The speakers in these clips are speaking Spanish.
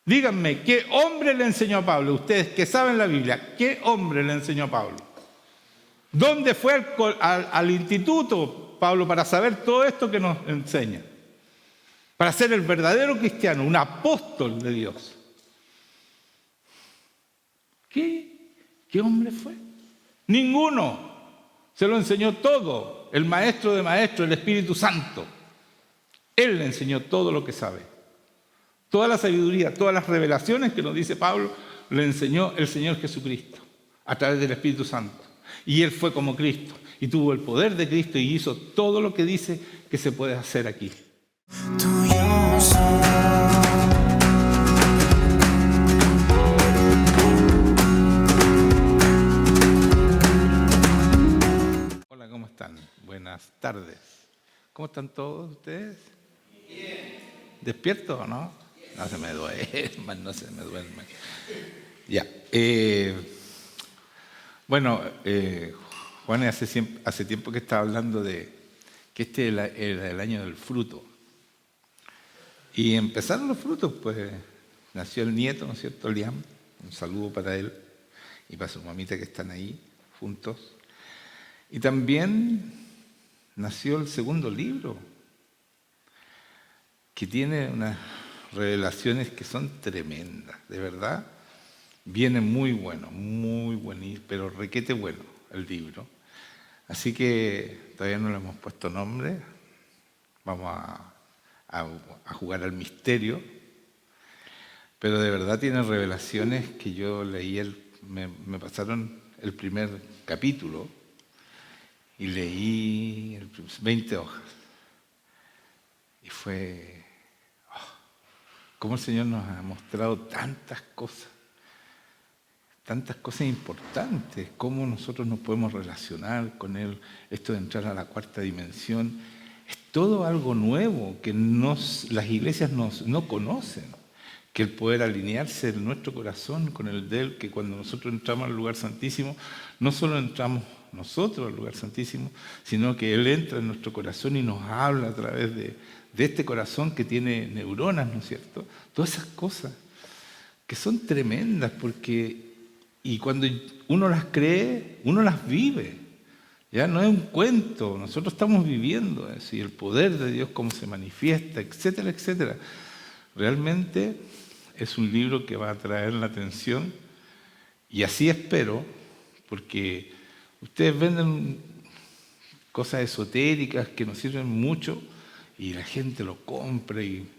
Díganme, ¿qué hombre le enseñó a Pablo? Ustedes que saben la Biblia, ¿qué hombre le enseñó a Pablo? ¿Dónde fue al instituto Pablo para saber todo esto que nos enseña? Para ser el verdadero cristiano, un apóstol de Dios. ¿Qué hombre fue? Ninguno. Se lo enseñó todo. El maestro de maestros, el Espíritu Santo. Él le enseñó todo lo que sabe. Toda la sabiduría, todas las revelaciones que nos dice Pablo, le enseñó el Señor Jesucristo a través del Espíritu Santo. Y él fue como Cristo y tuvo el poder de Cristo y hizo todo lo que dice que se puede hacer aquí. Hola, ¿cómo están? Buenas tardes. ¿Cómo están todos ustedes? Bien. ¿Despiertos o no? No se me duerman, no se me duerman. Ya. Juan hace tiempo que estaba hablando de que este era el año del fruto. Y empezaron los frutos, pues nació el nieto, ¿no es cierto?, Liam. Un saludo para él y para su mamita que están ahí juntos. Y también nació el segundo libro, que tiene unas revelaciones que son tremendas, de verdad. Viene muy bueno, pero requete bueno el libro. Así que todavía no le hemos puesto nombre. Vamos a jugar al misterio. Pero de verdad tiene revelaciones que yo leí, me pasaron el primer capítulo y leí 20 hojas. Y fue cómo el Señor nos ha mostrado tantas cosas importantes, cómo nosotros nos podemos relacionar con Él, esto de entrar a la cuarta dimensión. Es todo algo nuevo que las iglesias no conocen, que el poder alinearse en nuestro corazón con el de Él, que cuando nosotros entramos al lugar santísimo, no solo entramos nosotros al lugar santísimo, sino que Él entra en nuestro corazón y nos habla a través de este corazón que tiene neuronas, ¿no es cierto? Todas esas cosas que son tremendas y cuando uno las cree, uno las vive. Ya no es un cuento, nosotros estamos viviendo eso y el poder de Dios cómo se manifiesta, etcétera, etcétera. Realmente es un libro que va a atraer la atención y así espero, porque ustedes venden cosas esotéricas que nos sirven mucho y la gente lo compra y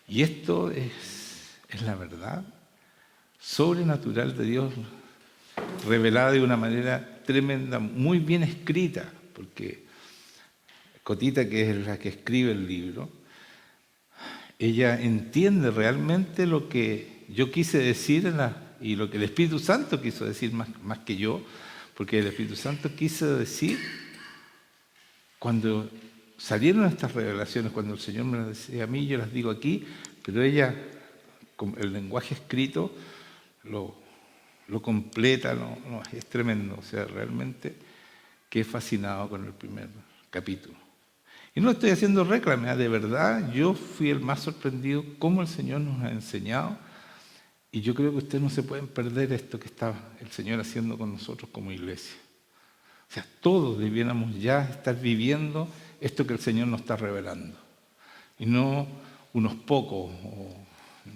esto es la verdad sobrenatural de Dios, revelada de una manera tremenda, muy bien escrita, porque Cotita, que es la que escribe el libro, ella entiende realmente lo que yo quise decir y lo que el Espíritu Santo quiso decir más que yo, porque el Espíritu Santo quiso decir cuando salieron estas revelaciones, cuando el Señor me las decía a mí, yo las digo aquí, pero ella, con el lenguaje escrito, lo completa, es tremendo. O sea, realmente quedé fascinado con el primer capítulo. Y no estoy haciendo réclame, de verdad, yo fui el más sorprendido cómo el Señor nos ha enseñado. Y yo creo que ustedes no se pueden perder esto que está el Señor haciendo con nosotros como iglesia. O sea, todos debiéramos ya estar viviendo esto que el Señor nos está revelando. Y no unos pocos,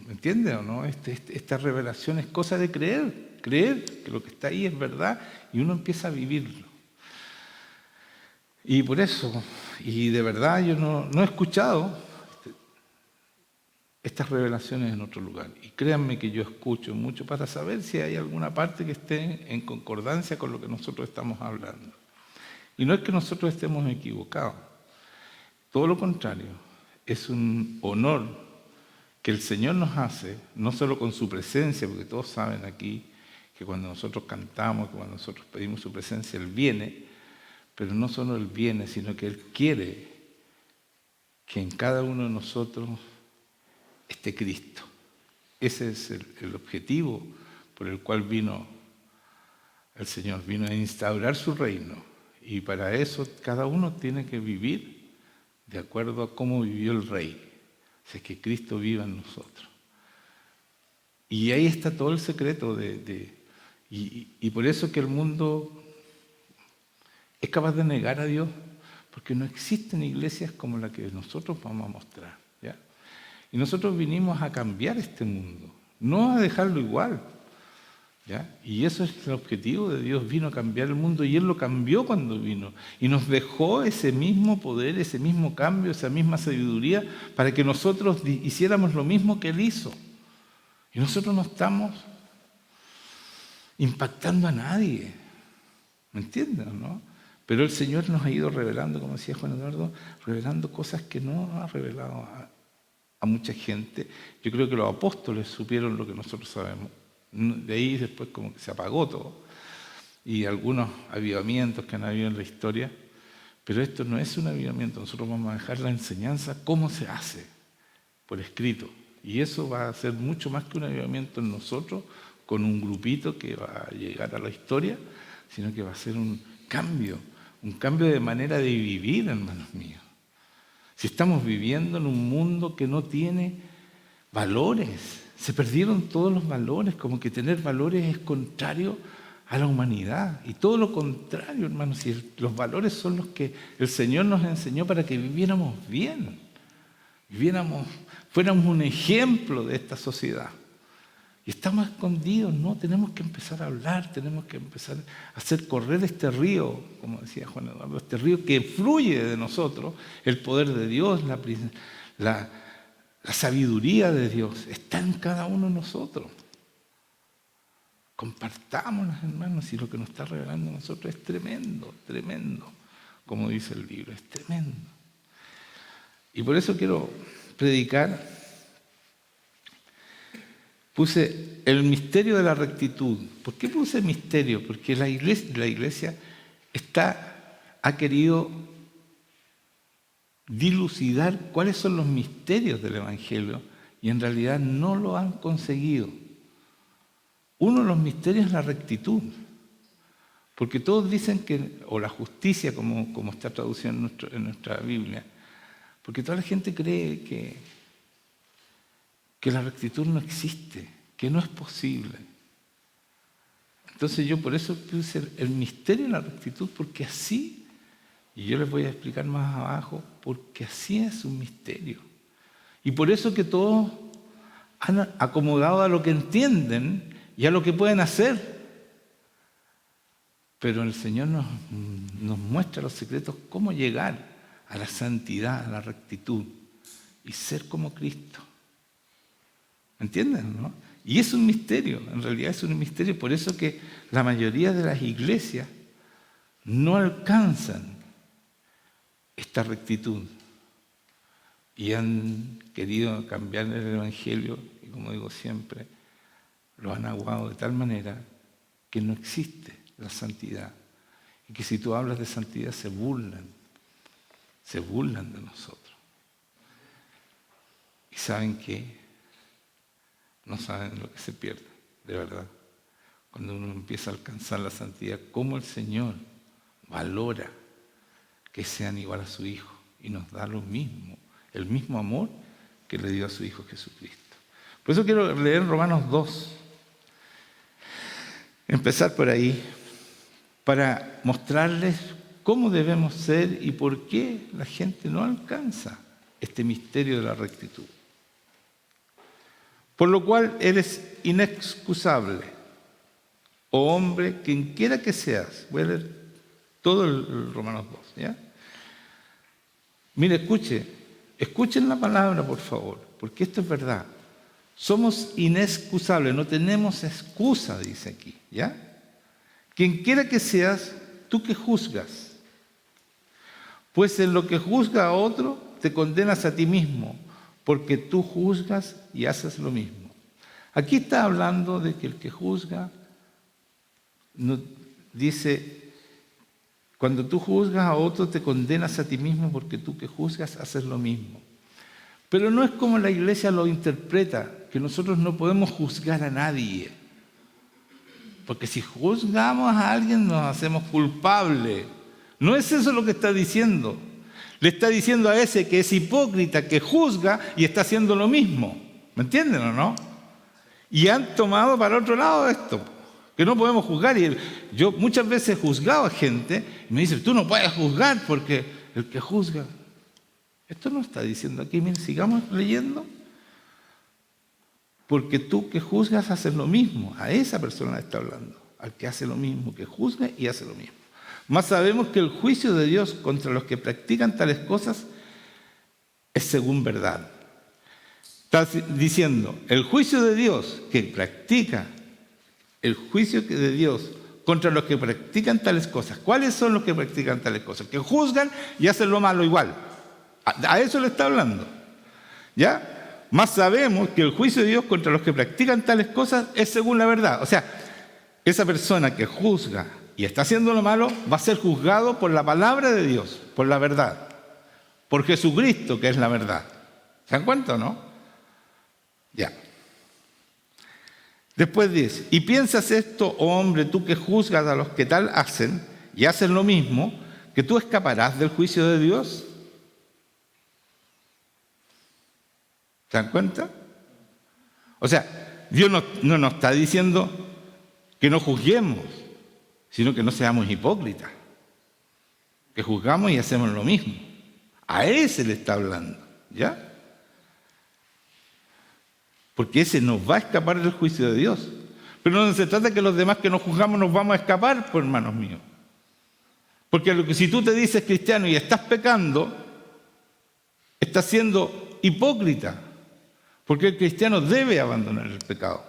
¿me entiende o no? Esta revelación es cosa de creer que lo que está ahí es verdad y uno empieza a vivirlo. Y por eso, y de verdad yo no he escuchado estas revelaciones en otro lugar. Y créanme que yo escucho mucho para saber si hay alguna parte que esté en concordancia con lo que nosotros estamos hablando. Y no es que nosotros estemos equivocados, todo lo contrario, es un honor que el Señor nos hace, no solo con su presencia, porque todos saben aquí que cuando nosotros cantamos, que cuando nosotros pedimos su presencia, Él viene, pero no solo Él viene, sino que Él quiere que en cada uno de nosotros esté Cristo. Ese es el objetivo por el cual vino el Señor, vino a instaurar su reino. Y para eso cada uno tiene que vivir de acuerdo a cómo vivió el Rey. O sea, que Cristo viva en nosotros. Y ahí está todo el secreto y por eso que el mundo es capaz de negar a Dios, porque no existen iglesias como la que nosotros vamos a mostrar, ¿ya? Y nosotros vinimos a cambiar este mundo, no a dejarlo igual, ¿ya? Y eso es el objetivo de Dios, vino a cambiar el mundo y Él lo cambió cuando vino. Y nos dejó ese mismo poder, ese mismo cambio, esa misma sabiduría para que nosotros hiciéramos lo mismo que Él hizo. Y nosotros no estamos impactando a nadie, ¿me entienden, no? Pero el Señor nos ha ido revelando, como decía Juan Eduardo, revelando cosas que no ha revelado a mucha gente. Yo creo que los apóstoles supieron lo que nosotros sabemos. De ahí después como que se apagó todo. Y algunos avivamientos que han habido en la historia. Pero esto no es un avivamiento. Nosotros vamos a dejar la enseñanza cómo se hace, por escrito. Y eso va a ser mucho más que un avivamiento en nosotros, con un grupito que va a llegar a la historia, sino que va a ser un cambio de manera de vivir, hermanos míos. Si estamos viviendo en un mundo que no tiene valores, se perdieron todos los valores, como que tener valores es contrario a la humanidad. Y todo lo contrario, hermanos, si los valores son los que el Señor nos enseñó para que viviéramos bien, fuéramos un ejemplo de esta sociedad. Y estamos escondidos, ¿no? Tenemos que empezar a hablar, tenemos que empezar a hacer correr este río, como decía Juan Eduardo, este río que fluye de nosotros, el poder de Dios, la sabiduría de Dios, está en cada uno de nosotros. Compartámonos, hermanos, y lo que nos está revelando a nosotros es tremendo, tremendo, como dice el libro, es tremendo. Y por eso quiero predicar. Puse el misterio de la rectitud. ¿Por qué puse misterio? Porque la iglesia ha querido dilucidar cuáles son los misterios del Evangelio y en realidad no lo han conseguido. Uno de los misterios es la rectitud. Porque todos dicen que, o la justicia, como está traducido en nuestra Biblia, porque toda la gente cree que la rectitud no existe, que no es posible. Entonces yo por eso puse el misterio de la rectitud, porque así, y yo les voy a explicar más abajo, porque así es un misterio. Y por eso que todos han acomodado a lo que entienden y a lo que pueden hacer. Pero el Señor nos muestra los secretos, cómo llegar a la santidad, a la rectitud y ser como Cristo. ¿Me entienden, no? Y es un misterio, en realidad es un misterio, por eso que la mayoría de las iglesias no alcanzan esta rectitud y han querido cambiar el Evangelio y, como digo siempre, lo han aguado de tal manera que no existe la santidad y que si tú hablas de santidad se burlan de nosotros. ¿Y saben qué? No saben lo que se pierde, de verdad. Cuando uno empieza a alcanzar la santidad, cómo el Señor valora que sean igual a su Hijo y nos da lo mismo, el mismo amor que le dio a su Hijo Jesucristo. Por eso quiero leer Romanos 2. Empezar por ahí, para mostrarles cómo debemos ser y por qué la gente no alcanza este misterio de la rectitud. Por lo cual eres inexcusable, oh hombre, quien quiera que seas. Voy a leer todo el Romanos 2, ¿ya? Mire, escuchen la palabra, por favor, porque esto es verdad. Somos inexcusables, no tenemos excusa, dice aquí, ¿ya? Quien quiera que seas, tú que juzgas. Pues en lo que juzga a otro, te condenas a ti mismo, porque tú juzgas y haces lo mismo. Aquí está hablando de que el que juzga, dice, cuando tú juzgas a otro te condenas a ti mismo porque tú que juzgas haces lo mismo. Pero no es como la iglesia lo interpreta, que nosotros no podemos juzgar a nadie. Porque si juzgamos a alguien nos hacemos culpables. No es eso lo que está diciendo. Le está diciendo a ese que es hipócrita, que juzga y está haciendo lo mismo. ¿Me entienden o no? Y han tomado para otro lado esto, que no podemos juzgar. Y yo muchas veces he juzgado a gente y me dicen, tú no puedes juzgar porque el que juzga. Esto no está diciendo aquí, miren, sigamos leyendo. Porque tú que juzgas haces lo mismo. A esa persona le está hablando, al que hace lo mismo, que juzga y hace lo mismo. Mas sabemos que el juicio de Dios contra los que practican tales cosas es según verdad. Está diciendo, el juicio de Dios que practica, el juicio de Dios contra los que practican tales cosas. ¿Cuáles son los que practican tales cosas? Que juzgan y hacen lo malo igual. A eso le está hablando. ¿Ya? Mas sabemos que el juicio de Dios contra los que practican tales cosas es según la verdad. O sea, esa persona que juzga y está haciendo lo malo, va a ser juzgado por la palabra de Dios, por la verdad, por Jesucristo, que es la verdad. ¿Se dan cuenta o no? Ya. Después dice, ¿y piensas esto, oh hombre, tú que juzgas a los que tal hacen y hacen lo mismo, que tú escaparás del juicio de Dios? ¿Se dan cuenta? O sea, Dios no nos está diciendo que no juzguemos, sino que no seamos hipócritas, que juzgamos y hacemos lo mismo. A ese le está hablando, ¿ya? Porque ese nos va a escapar del juicio de Dios. Pero no se trata que los demás que nos juzgamos nos vamos a escapar, pues, hermanos míos. Porque si tú te dices cristiano y estás pecando, estás siendo hipócrita. Porque el cristiano debe abandonar el pecado.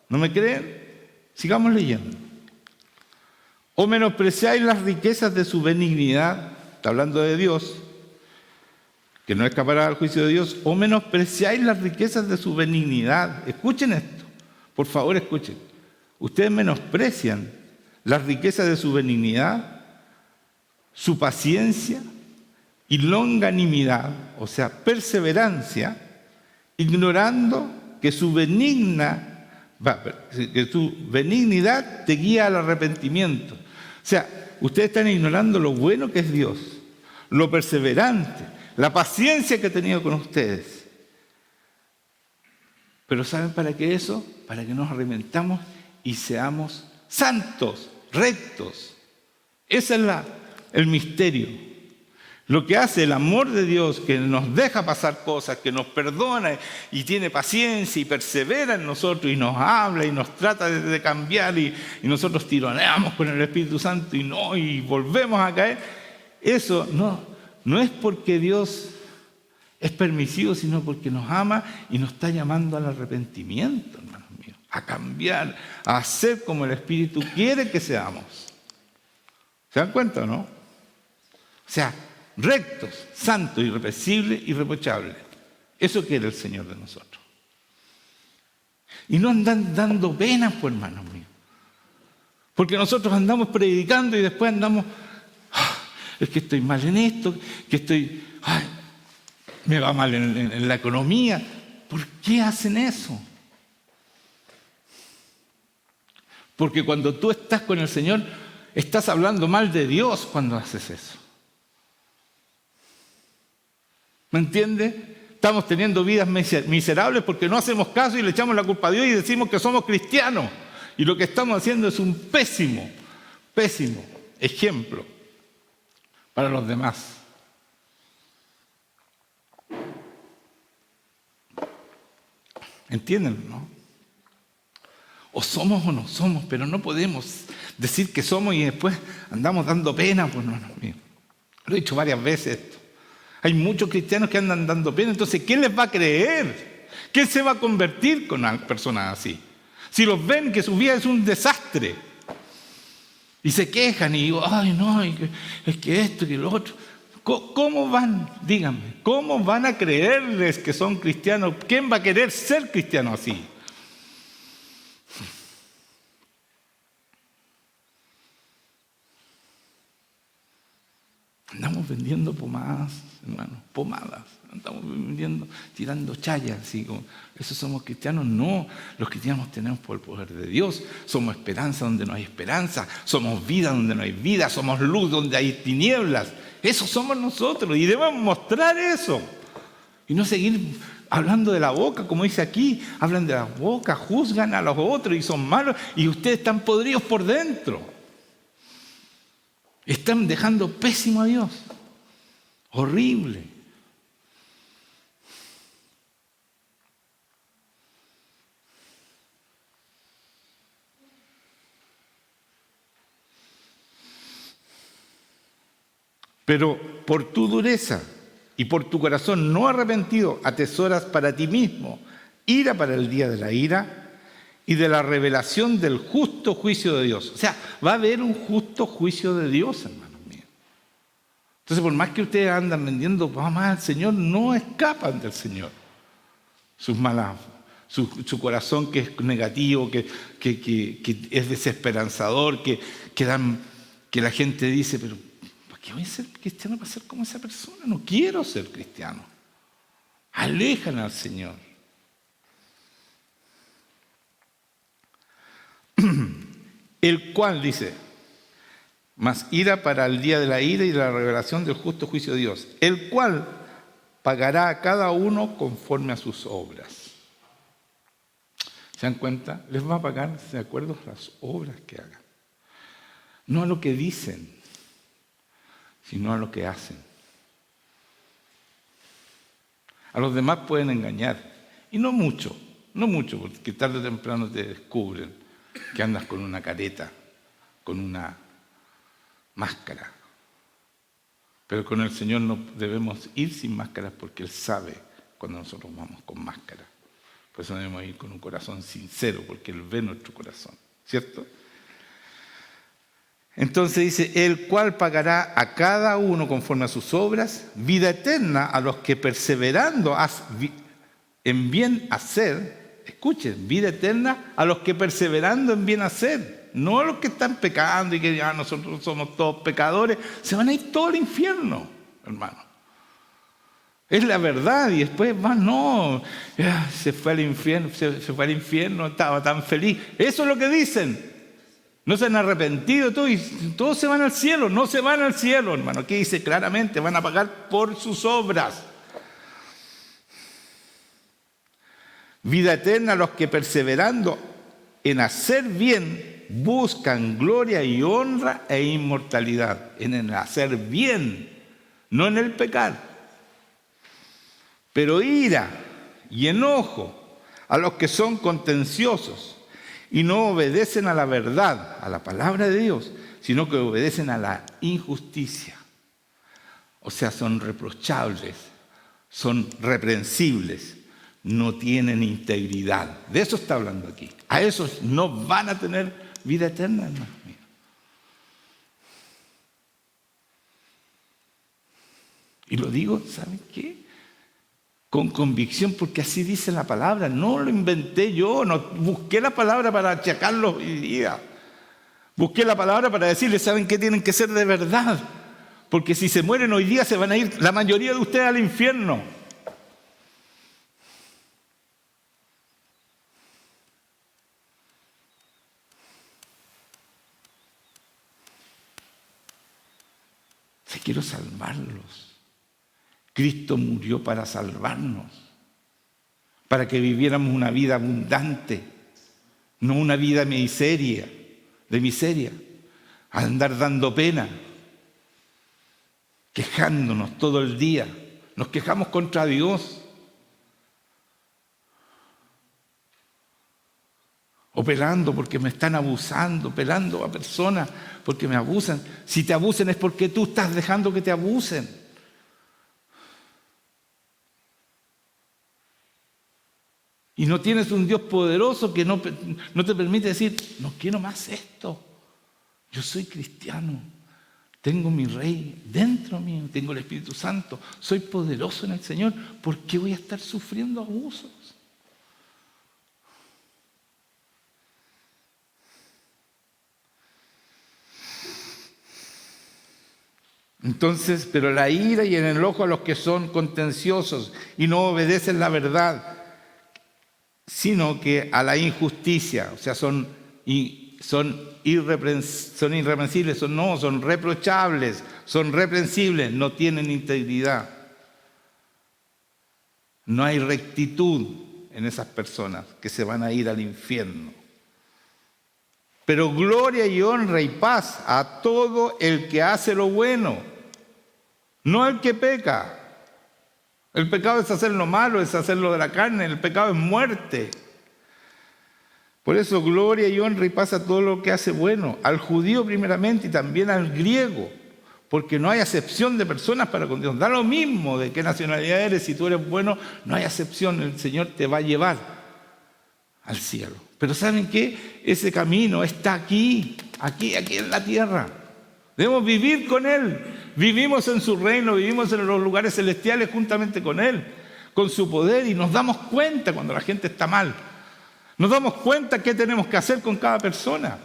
¿No me creen? Sigamos leyendo. O menospreciáis las riquezas de su benignidad, está hablando de Dios, que no escapará al juicio de Dios, o menospreciáis las riquezas de su benignidad. Escuchen esto, por favor escuchen. Ustedes menosprecian las riquezas de su benignidad, su paciencia y longanimidad, o sea, perseverancia, ignorando que su benignidad te guía al arrepentimiento. O sea, ustedes están ignorando lo bueno que es Dios, lo perseverante, la paciencia que ha tenido con ustedes. Pero ¿saben para qué eso? Para que nos arrepentamos y seamos santos, rectos. Ese es el misterio. Lo que hace el amor de Dios, que nos deja pasar cosas, que nos perdona y tiene paciencia y persevera en nosotros y nos habla y nos trata de cambiar y nosotros tironeamos con el Espíritu Santo y volvemos a caer. Eso no es porque Dios es permisivo, sino porque nos ama y nos está llamando al arrepentimiento, hermanos míos, a cambiar, a hacer como el Espíritu quiere que seamos. ¿Se dan cuenta o no? O sea, rectos, santos, irreprensibles, irreprochables. Eso quiere el Señor de nosotros. Y no andan dando penas, pues, hermanos míos. Porque nosotros andamos predicando y después andamos, es que estoy mal en esto, que me va mal en la economía. ¿Por qué hacen eso? Porque cuando tú estás con el Señor, estás hablando mal de Dios cuando haces eso. ¿Me entiende? Estamos teniendo vidas miserables porque no hacemos caso y le echamos la culpa a Dios y decimos que somos cristianos. Y lo que estamos haciendo es un pésimo ejemplo para los demás. ¿Entienden, no? O somos o no somos, pero no podemos decir que somos y después andamos dando pena. Pues no, mío. Lo he dicho varias veces esto. Hay muchos cristianos que andan dando pena, entonces ¿quién les va a creer? ¿Quién se va a convertir con personas así? Si los ven que su vida es un desastre y se quejan y digo, ay no, es que esto y lo otro. ¿Cómo van? Díganme, ¿cómo van a creerles que son cristianos? ¿Quién va a querer ser cristiano así? Andamos vendiendo pomadas, hermanos, pomadas. Andamos vendiendo, tirando chayas, así como, ¿esos somos cristianos? No, los cristianos tenemos por el poder de Dios. Somos esperanza donde no hay esperanza. Somos vida donde no hay vida. Somos luz donde hay tinieblas. Eso somos nosotros y debemos mostrar eso. Y no seguir hablando de la boca, como dice aquí, hablan de la boca, juzgan a los otros y son malos, y ustedes están podridos por dentro. Están dejando pésimo a Dios. Horrible. Pero por tu dureza y por tu corazón no arrepentido, atesoras para ti mismo ira para el día de la ira y de la revelación del justo juicio de Dios. O sea, va a haber un justo juicio de Dios, hermanos míos. Entonces, por más que ustedes andan vendiendo vamos al Señor, no escapan del Señor. Sus malas, su corazón que es negativo, que es desesperanzador, que la gente dice, pero ¿para qué voy a ser cristiano para ser como esa persona? No quiero ser cristiano. Alejan al Señor. El cual, dice, más ira para el día de la ira y de la revelación del justo juicio de Dios, el cual pagará a cada uno conforme a sus obras. ¿Se dan cuenta? Les va a pagar de acuerdo a las obras que hagan. No a lo que dicen, sino a lo que hacen. A los demás pueden engañar, y no mucho, porque tarde o temprano te descubren que andas con una careta, con una máscara. Pero con el Señor no debemos ir sin máscaras porque Él sabe cuando nosotros vamos con máscara. Por eso debemos ir con un corazón sincero, porque Él ve nuestro corazón, ¿cierto? Entonces dice, el cual pagará a cada uno conforme a sus obras, vida eterna a los que perseverando en bien hacer, escuchen, vida eterna a los que perseverando en bien hacer, no a los que están pecando y que ya nosotros somos todos pecadores, se van a ir todo al infierno, hermano. Es la verdad, y después se fue al infierno, estaba tan feliz. Eso es lo que dicen. No se han arrepentido y todos se van al cielo. No se van al cielo, hermano. Aquí dice claramente, van a pagar por sus obras. Vida eterna a los que perseverando en hacer bien buscan gloria y honra e inmortalidad. En el hacer bien, no en el pecar. Pero ira y enojo a los que son contenciosos y no obedecen a la verdad, a la palabra de Dios, sino que obedecen a la injusticia. O sea, son reprochables, son reprensibles, no tienen integridad. De eso está hablando aquí. A esos no van a tener vida eterna, hermano mío. Y lo digo, ¿saben qué? Con convicción, porque así dice la palabra. No lo inventé yo, no busqué la palabra para achacarlos hoy día. Busqué la palabra para decirles, ¿saben qué? Tienen que ser de verdad. Porque si se mueren hoy día se van a ir la mayoría de ustedes al infierno. Si quiero salvarlos. Cristo murió para salvarnos, para que viviéramos una vida abundante, no una vida de miseria, andar dando pena, quejándonos todo el día. Nos quejamos contra Dios. O pelando porque me están abusando, pelando a personas porque me abusan. Si te abusan es porque tú estás dejando que te abusen. Y no tienes un Dios poderoso que no te permite decir, no quiero más esto. Yo soy cristiano. Tengo mi Rey dentro mío. Tengo el Espíritu Santo. Soy poderoso en el Señor. ¿Por qué voy a estar sufriendo abusos? Entonces, pero la ira y el enojo a los que son contenciosos y no obedecen la verdad, sino que a la injusticia, o sea, son irreprensibles, son reprochables, son reprensibles, no tienen integridad. No hay rectitud en esas personas que se van a ir al infierno. Pero gloria y honra y paz a todo el que hace lo bueno, no el que peca. El pecado es hacer lo malo, es hacer lo de la carne, el pecado es muerte. Por eso gloria y honra y paz a todo lo que hace bueno, al judío primeramente y también al griego, porque no hay acepción de personas para con Dios. Da lo mismo de qué nacionalidad eres, si tú eres bueno, no hay acepción, el Señor te va a llevar al cielo. Pero ¿saben qué? Ese camino está aquí en la tierra. Debemos vivir con Él. Vivimos en su reino, vivimos en los lugares celestiales juntamente con Él, con su poder, y nos damos cuenta cuando la gente está mal. Nos damos cuenta qué tenemos que hacer con cada persona.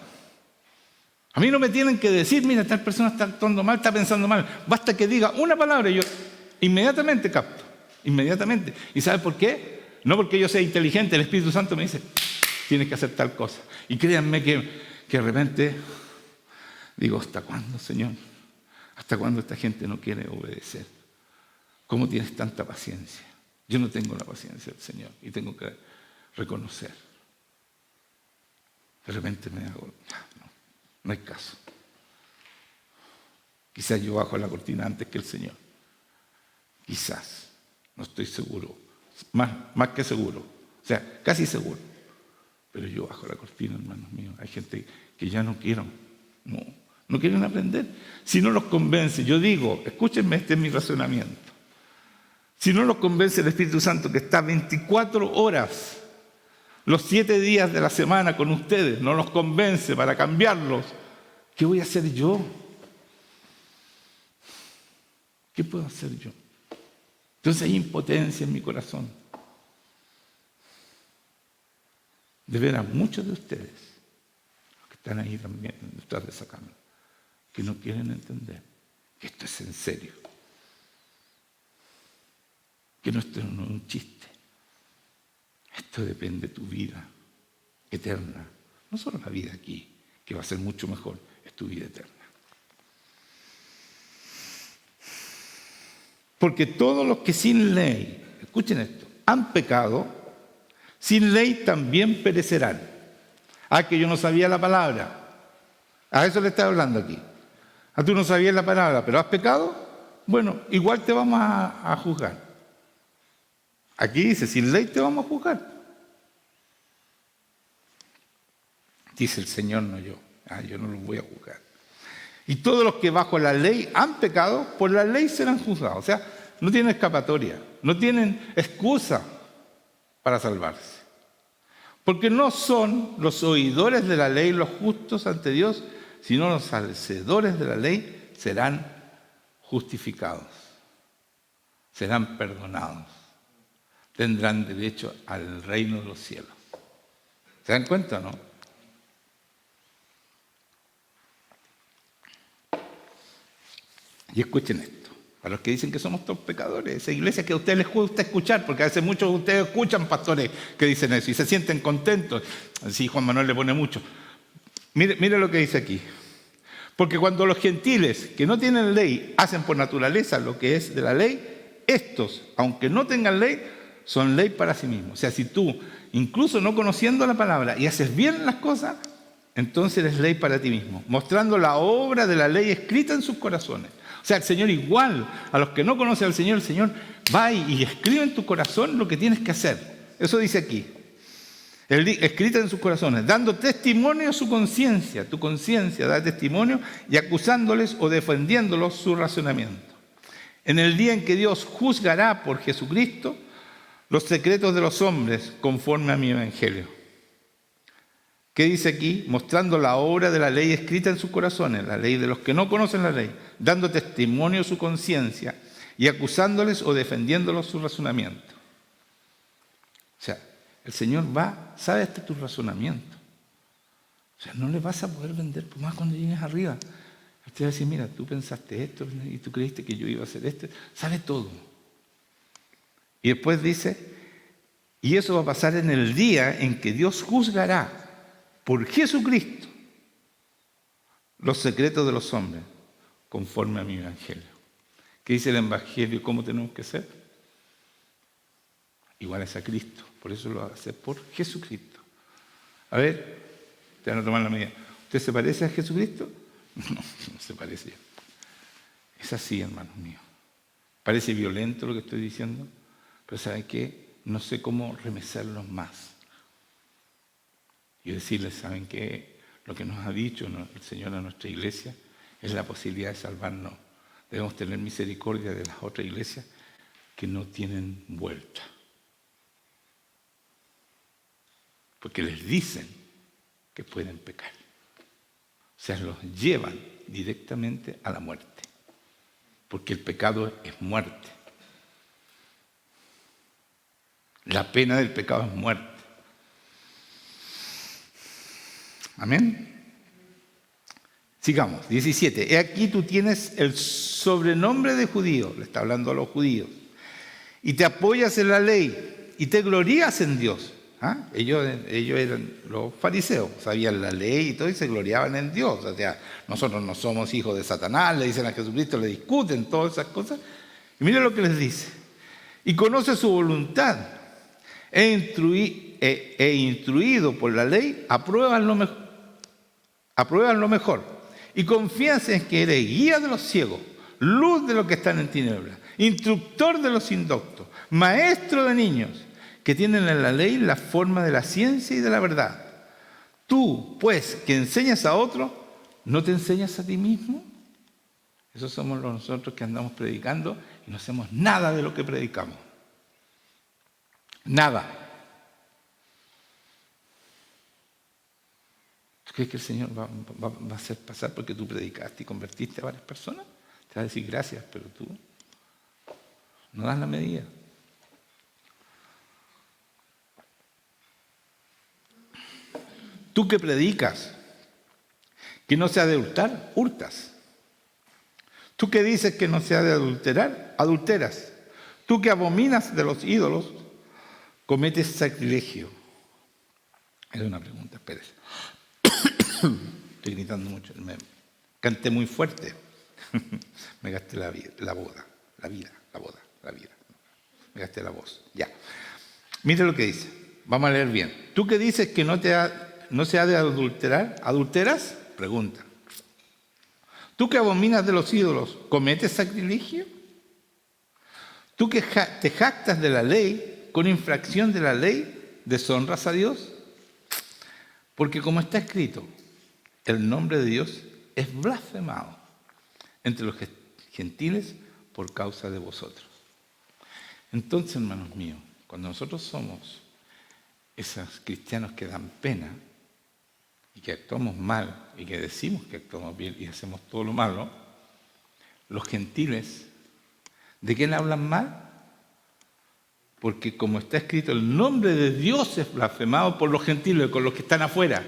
A mí no me tienen que decir, mira, tal persona está actuando mal, está pensando mal. Basta que diga una palabra y yo inmediatamente capto. Inmediatamente. ¿Y sabe por qué? No porque yo sea inteligente, el Espíritu Santo me dice, tienes que hacer tal cosa. Y créanme que de repente digo, ¿hasta cuándo, Señor? ¿Hasta cuándo esta gente no quiere obedecer? ¿Cómo tienes tanta paciencia? Yo no tengo la paciencia del Señor y tengo que reconocer. De repente me hago, no hay caso. Quizás yo bajo la cortina antes que el Señor. Quizás, no estoy seguro. Más que seguro. O sea, casi seguro. Pero yo bajo la cortina, hermanos míos. Hay gente que ya no quieren. No quieren aprender. Si no los convence, yo digo, escúchenme, este es mi razonamiento. Si no los convence el Espíritu Santo que está 24 horas, los 7 días de la semana con ustedes, no los convence para cambiarlos, ¿qué voy a hacer yo? ¿Qué puedo hacer yo? Entonces hay impotencia en mi corazón de ver a muchos de ustedes, los que están ahí también detrás de esa cámara, que no quieren entender que esto es en serio, que no esto no es un chiste. Esto depende de tu vida eterna, no solo la vida aquí, que va a ser mucho mejor, es tu vida eterna. Porque todos los que sin ley, escuchen esto, han pecado, sin ley también perecerán. Que yo no sabía la palabra. A eso le estaba hablando aquí. Tú no sabías la palabra, pero has pecado, bueno, igual te vamos a juzgar. Aquí dice, sin ley te vamos a juzgar. Dice el Señor, no yo. Yo no los voy a juzgar. Y todos los que bajo la ley han pecado, por la ley serán juzgados. O sea, no tienen escapatoria, no tienen excusa para salvarse. Porque no son los oidores de la ley los justos ante Dios, sino los hacedores de la ley serán justificados, serán perdonados, tendrán derecho al reino de los cielos. ¿Se dan cuenta o no? Y escuchen esto, para los que dicen que somos todos pecadores, esa iglesia que a ustedes les gusta escuchar, porque a veces muchos de ustedes escuchan pastores que dicen eso y se sienten contentos. Así Juan Manuel le pone mucho. Mire lo que dice aquí. Porque cuando los gentiles que no tienen ley hacen por naturaleza lo que es de la ley, estos, aunque no tengan ley, son ley para sí mismos. O sea, si tú, incluso no conociendo la palabra y haces bien las cosas, entonces eres ley para ti mismo, mostrando la obra de la ley escrita en sus corazones. O sea, el Señor igual, a los que no conocen al Señor, el Señor va y escribe en tu corazón lo que tienes que hacer. Eso dice aquí. Escrita en sus corazones, dando testimonio a su conciencia. Tu conciencia da testimonio y acusándoles o defendiéndolos su razonamiento. En el día en que Dios juzgará por Jesucristo los secretos de los hombres conforme a mi evangelio. ¿Qué dice aquí? Mostrando la obra de la ley escrita en sus corazones, la ley de los que no conocen la ley, dando testimonio a su conciencia y acusándoles o defendiéndolos su razonamiento. O sea, el Señor sabe hasta tu razonamiento. O sea, no le vas a poder vender por más cuando llegues arriba. Usted va a decir, mira, tú pensaste esto y tú creíste que yo iba a hacer esto. Sabe todo. Y después dice, y eso va a pasar en el día en que Dios juzgará por Jesucristo los secretos de los hombres conforme a mi evangelio. ¿Qué dice el evangelio? ¿Cómo tenemos que ser? iguales a Cristo. Por eso lo hace por Jesucristo. A ver, te van a tomar la medida. ¿Usted se parece a Jesucristo? No, no se parece. Es así, hermanos míos. Parece violento lo que estoy diciendo, pero ¿saben qué? No sé cómo remezarlos más. Y decirles, ¿saben qué? Lo que nos ha dicho el Señor a nuestra iglesia es la posibilidad de salvarnos. Debemos tener misericordia de las otras iglesias que no tienen vuelta. Porque les dicen que pueden pecar. O sea, los llevan directamente a la muerte. Porque el pecado es muerte. La pena del pecado es muerte. Amén. Sigamos, 17. He aquí tú tienes el sobrenombre de judío, le está hablando a los judíos, y te apoyas en la ley y te glorías en Dios. ¿Ah? Ellos eran los fariseos, sabían la ley y todo y se gloriaban en Dios. O sea, nosotros no somos hijos de Satanás, le dicen a Jesucristo, le discuten todas esas cosas. Y mira lo que les dice. Y conoce su voluntad e instruido por la ley, aprueban lo mejor. Y confías en que eres guía de los ciegos, luz de los que están en tinieblas, instructor de los indoctos, maestro de niños, que tienen en la ley la forma de la ciencia y de la verdad. Tú, pues, que enseñas a otro, ¿no te enseñas a ti mismo? Esos somos nosotros que andamos predicando y no hacemos nada de lo que predicamos. Nada. ¿Tú crees que el Señor va a hacer pasar porque tú predicaste y convertiste a varias personas? Te va a decir gracias, pero tú no das la medida. Tú que predicas que no se ha de hurtar, hurtas. Tú que dices que no se ha de adulterar, adulteras. Tú que abominas de los ídolos, cometes sacrilegio. Es una pregunta, espérese. Estoy gritando mucho. Canté muy fuerte. Me gasté la vida. Me gasté la voz. Ya. Mire lo que dice. Vamos a leer bien. Tú que dices que no se ha de adulterar, ¿adulteras? Pregunta. Tú que abominas de los ídolos, ¿cometes sacrilegio? Tú que te jactas de la ley, con infracción de la ley, ¿deshonras a Dios? Porque como está escrito, el nombre de Dios es blasfemado entre los gentiles por causa de vosotros. Entonces, hermanos míos, cuando nosotros somos esos cristianos que dan pena y que actuamos mal y que decimos que actuamos bien y hacemos todo lo malo, los gentiles, ¿de quién hablan mal? Porque como está escrito, el nombre de Dios es blasfemado por los gentiles, con los que están afuera.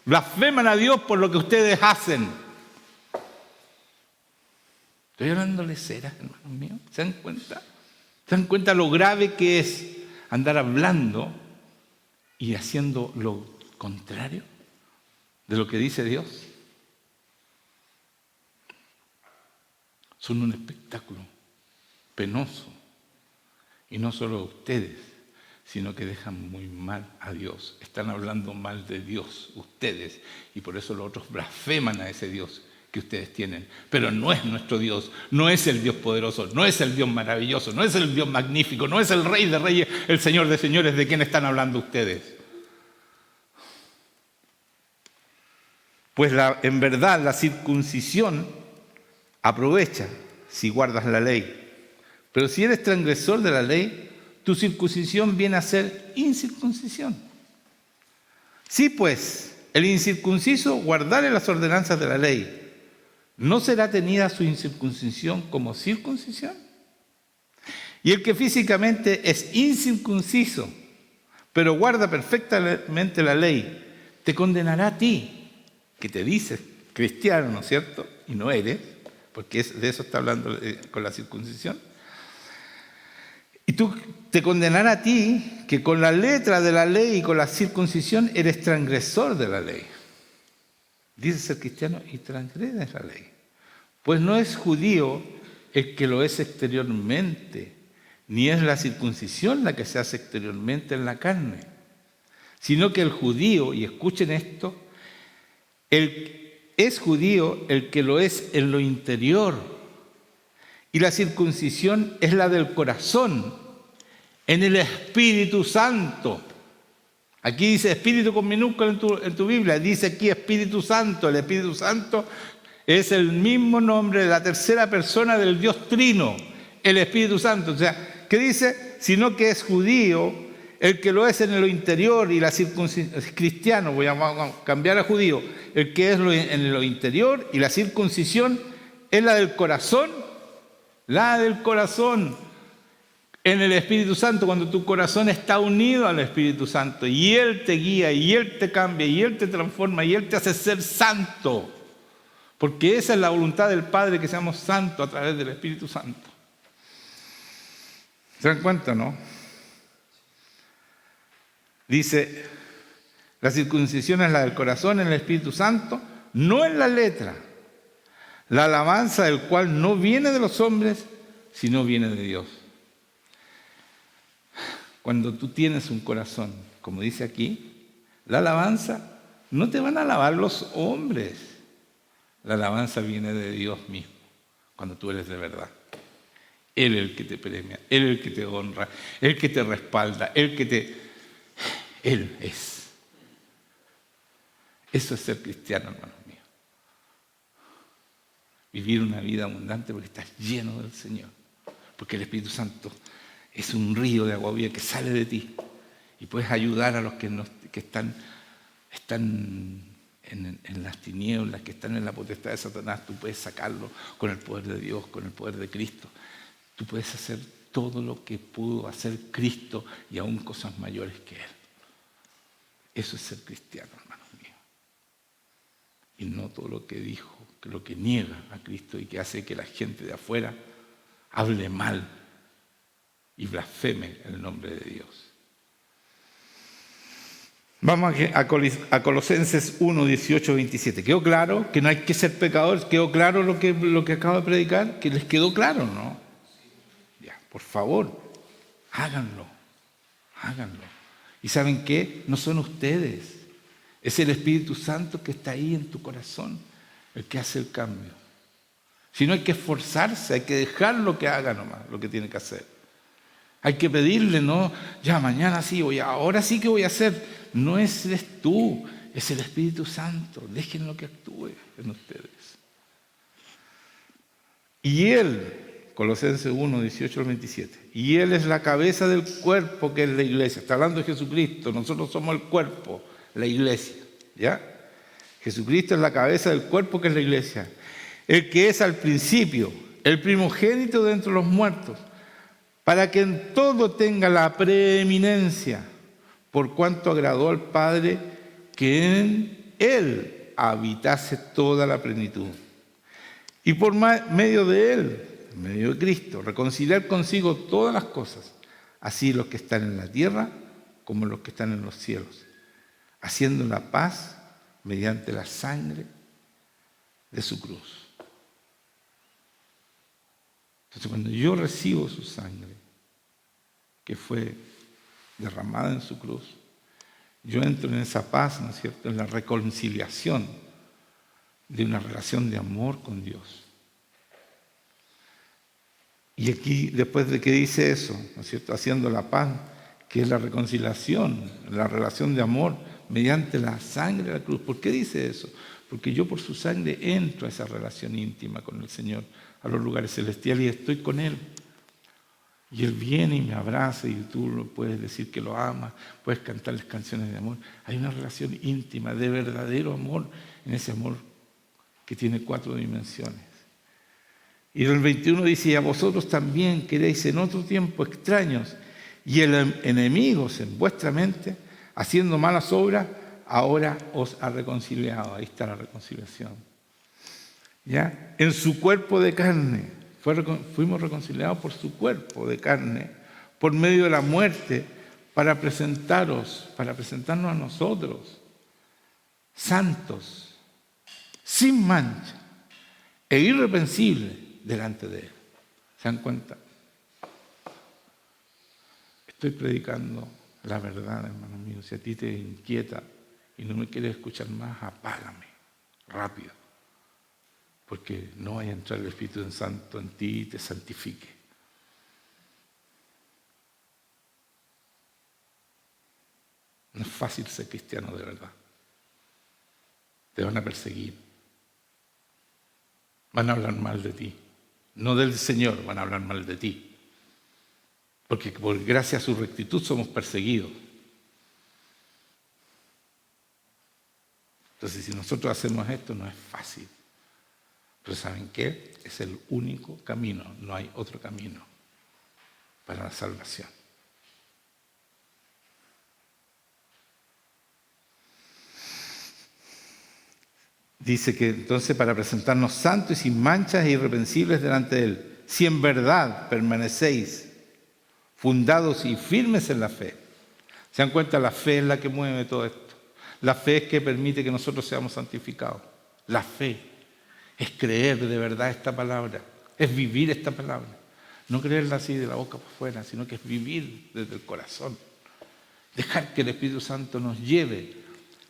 Blasfeman a Dios por lo que ustedes hacen. Estoy hablándole ceras, hermanos míos. ¿Se dan cuenta? ¿Se dan cuenta lo grave que es andar hablando y haciendo lo contrario de lo que dice Dios? Son un espectáculo penoso. Y no solo ustedes, sino que dejan muy mal a Dios. Están hablando mal de Dios, ustedes, y por eso los otros blasfeman a ese Dios que ustedes tienen. Pero no es nuestro Dios, no es el Dios poderoso, no es el Dios maravilloso, no es el Dios magnífico, no es el Rey de Reyes, el Señor de Señores, de quien están hablando ustedes. Pues en verdad la circuncisión aprovecha si guardas la ley. Pero si eres transgresor de la ley, tu circuncisión viene a ser incircuncisión. Si pues el incircunciso guardare las ordenanzas de la ley, ¿no será tenida su incircuncisión como circuncisión? Y el que físicamente es incircunciso, pero guarda perfectamente la ley, te condenará a ti, que te dices cristiano, ¿no es cierto? Y no eres, porque de eso está hablando con la circuncisión. Y tú te condenará a ti, que con la letra de la ley y con la circuncisión eres transgresor de la ley. Dices ser cristiano y transgredes la ley. Pues no es judío el que lo es exteriormente, ni es la circuncisión la que se hace exteriormente en la carne, sino que el judío, y escuchen esto, es judío el que lo es en lo interior, y la circuncisión es la del corazón, en el Espíritu Santo. Aquí dice Espíritu con minúscula en tu Biblia, dice aquí Espíritu Santo. El Espíritu Santo es el mismo nombre de la tercera persona del Dios Trino, el Espíritu Santo. O sea, ¿qué dice? Sino que es judío el que lo es en lo interior, y la circuncisión es cristiano, voy a cambiar a judío, el que es en lo interior, y la circuncisión es la del corazón, en el Espíritu Santo, cuando tu corazón está unido al Espíritu Santo y Él te guía y Él te cambia y Él te transforma y Él te hace ser santo, porque esa es la voluntad del Padre, que seamos santos a través del Espíritu Santo. ¿Se dan cuenta, no? Dice, la circuncisión es la del corazón en el Espíritu Santo, no en la letra, la alabanza del cual no viene de los hombres, sino viene de Dios. Cuando tú tienes un corazón, como dice aquí, la alabanza, no te van a alabar los hombres. La alabanza viene de Dios mismo, cuando tú eres de verdad. Él es el que te premia, Él es el que te honra, Él es el que te respalda, Él es. Eso es ser cristiano, hermanos míos. Vivir una vida abundante porque estás lleno del Señor. Porque el Espíritu Santo es un río de agua viva que sale de ti. Y puedes ayudar a los que están en las tinieblas, que están en la potestad de Satanás. Tú puedes sacarlo con el poder de Dios, con el poder de Cristo. Tú puedes hacer todo lo que pudo hacer Cristo y aún cosas mayores que Él. Eso es ser cristiano, hermanos míos. Y no todo lo que dijo, que lo que niega a Cristo y que hace que la gente de afuera hable mal y blasfeme el nombre de Dios. Vamos a Colosenses 1, 18, 27. ¿Quedó claro que no hay que ser pecadores? ¿Quedó claro lo que acabo de predicar? ¿Que les quedó claro, no? Ya, por favor, háganlo. ¿Y saben qué? No son ustedes. Es el Espíritu Santo que está ahí en tu corazón, el que hace el cambio. Si no, hay que esforzarse, hay que dejarlo que haga nomás lo que tiene que hacer. Hay que pedirle, no, ya mañana sí, ahora sí que voy a hacer. No eres tú, es el Espíritu Santo. Déjenlo que actúe en ustedes. Y Él, Colosenses 1, 18 al 27, y Él es la cabeza del cuerpo, que es la iglesia. Está hablando de Jesucristo, nosotros somos el cuerpo, la iglesia. ¿Ya? Jesucristo es la cabeza del cuerpo, que es la iglesia. El que es al principio, el primogénito de entre los muertos, para que en todo tenga la preeminencia, por cuanto agradó al Padre que en Él habitase toda la plenitud. Y por medio de Él, en medio de Cristo, reconciliar consigo todas las cosas, así los que están en la tierra como los que están en los cielos, haciendo la paz mediante la sangre de su cruz. Entonces, cuando yo recibo su sangre, que fue derramada en su cruz, yo entro en esa paz, ¿no es cierto?, en la reconciliación de una relación de amor con Dios. Y aquí, después de que dice eso, ¿no es cierto?, haciendo la paz, que es la reconciliación, la relación de amor mediante la sangre de la cruz. ¿Por qué dice eso? Porque yo por su sangre entro a esa relación íntima con el Señor, a los lugares celestiales, y estoy con Él. Y Él viene y me abraza, y tú lo puedes decir que lo amas, puedes cantarles canciones de amor. Hay una relación íntima, de verdadero amor, en ese amor que tiene 4 dimensiones. Y en el 21 dice, y a vosotros también que erais en otro tiempo extraños y enemigos en vuestra mente, haciendo malas obras, ahora os ha reconciliado. Ahí está la reconciliación. ¿Ya? En su cuerpo de carne. Fuimos reconciliados por su cuerpo de carne, por medio de la muerte, para presentarnos a nosotros, santos, sin mancha e irreprensibles delante de Él. ¿Se dan cuenta? Estoy predicando la verdad, hermano mío. Si a ti te inquieta y no me quieres escuchar más, apágame rápido, porque no vaya a entrar el Espíritu Santo en ti y te santifique. No es fácil ser cristiano de verdad. Te van a perseguir. Van a hablar mal de ti. No del Señor, van a hablar mal de ti. Porque por gracia a su rectitud somos perseguidos. Entonces, si nosotros hacemos esto, no es fácil. Pero ¿saben qué? Es el único camino. No hay otro camino para la salvación. Dice que entonces para presentarnos santos y sin manchas e irreprensibles delante de Él, si en verdad permanecéis fundados y firmes en la fe. ¿Se dan cuenta? La fe es la que mueve todo esto. La fe es que permite que nosotros seamos santificados. La fe es creer de verdad esta palabra, es vivir esta palabra. No creerla así de la boca para afuera, sino que es vivir desde el corazón. Dejar que el Espíritu Santo nos lleve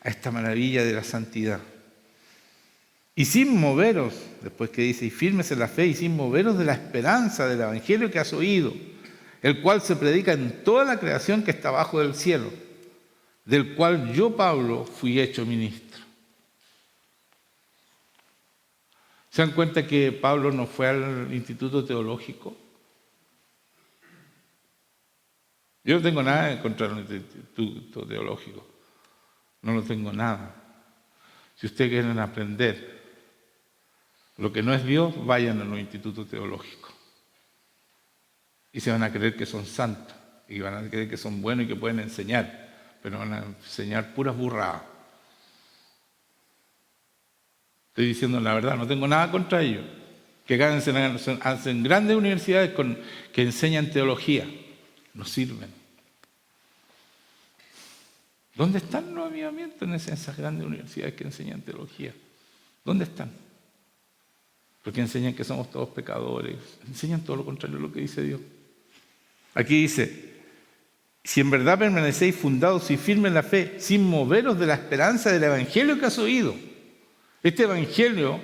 a esta maravilla de la santidad. Y sin moveros, después que dice, y firmes en la fe, y sin moveros de la esperanza del Evangelio que has oído, el cual se predica en toda la creación que está abajo del cielo, del cual yo, Pablo, fui hecho ministro. ¿Se dan cuenta que Pablo no fue al instituto teológico? Yo no tengo nada en contra del instituto teológico. No lo tengo nada. Si ustedes quieren aprender lo que no es Dios, vayan a los institutos teológicos. Y se van a creer que son santos. Y van a creer que son buenos y que pueden enseñar. Pero van a enseñar puras burradas. Estoy diciendo la verdad, no tengo nada contra ellos. Que hacen grandes universidades que enseñan teología. No sirven. ¿Dónde están los avivamientos en esas grandes universidades que enseñan teología? ¿Dónde están? Porque enseñan que somos todos pecadores. Enseñan todo lo contrario de lo que dice Dios. Aquí dice, si en verdad permanecéis fundados y firmes en la fe, sin moveros de la esperanza del Evangelio que has oído. Este Evangelio,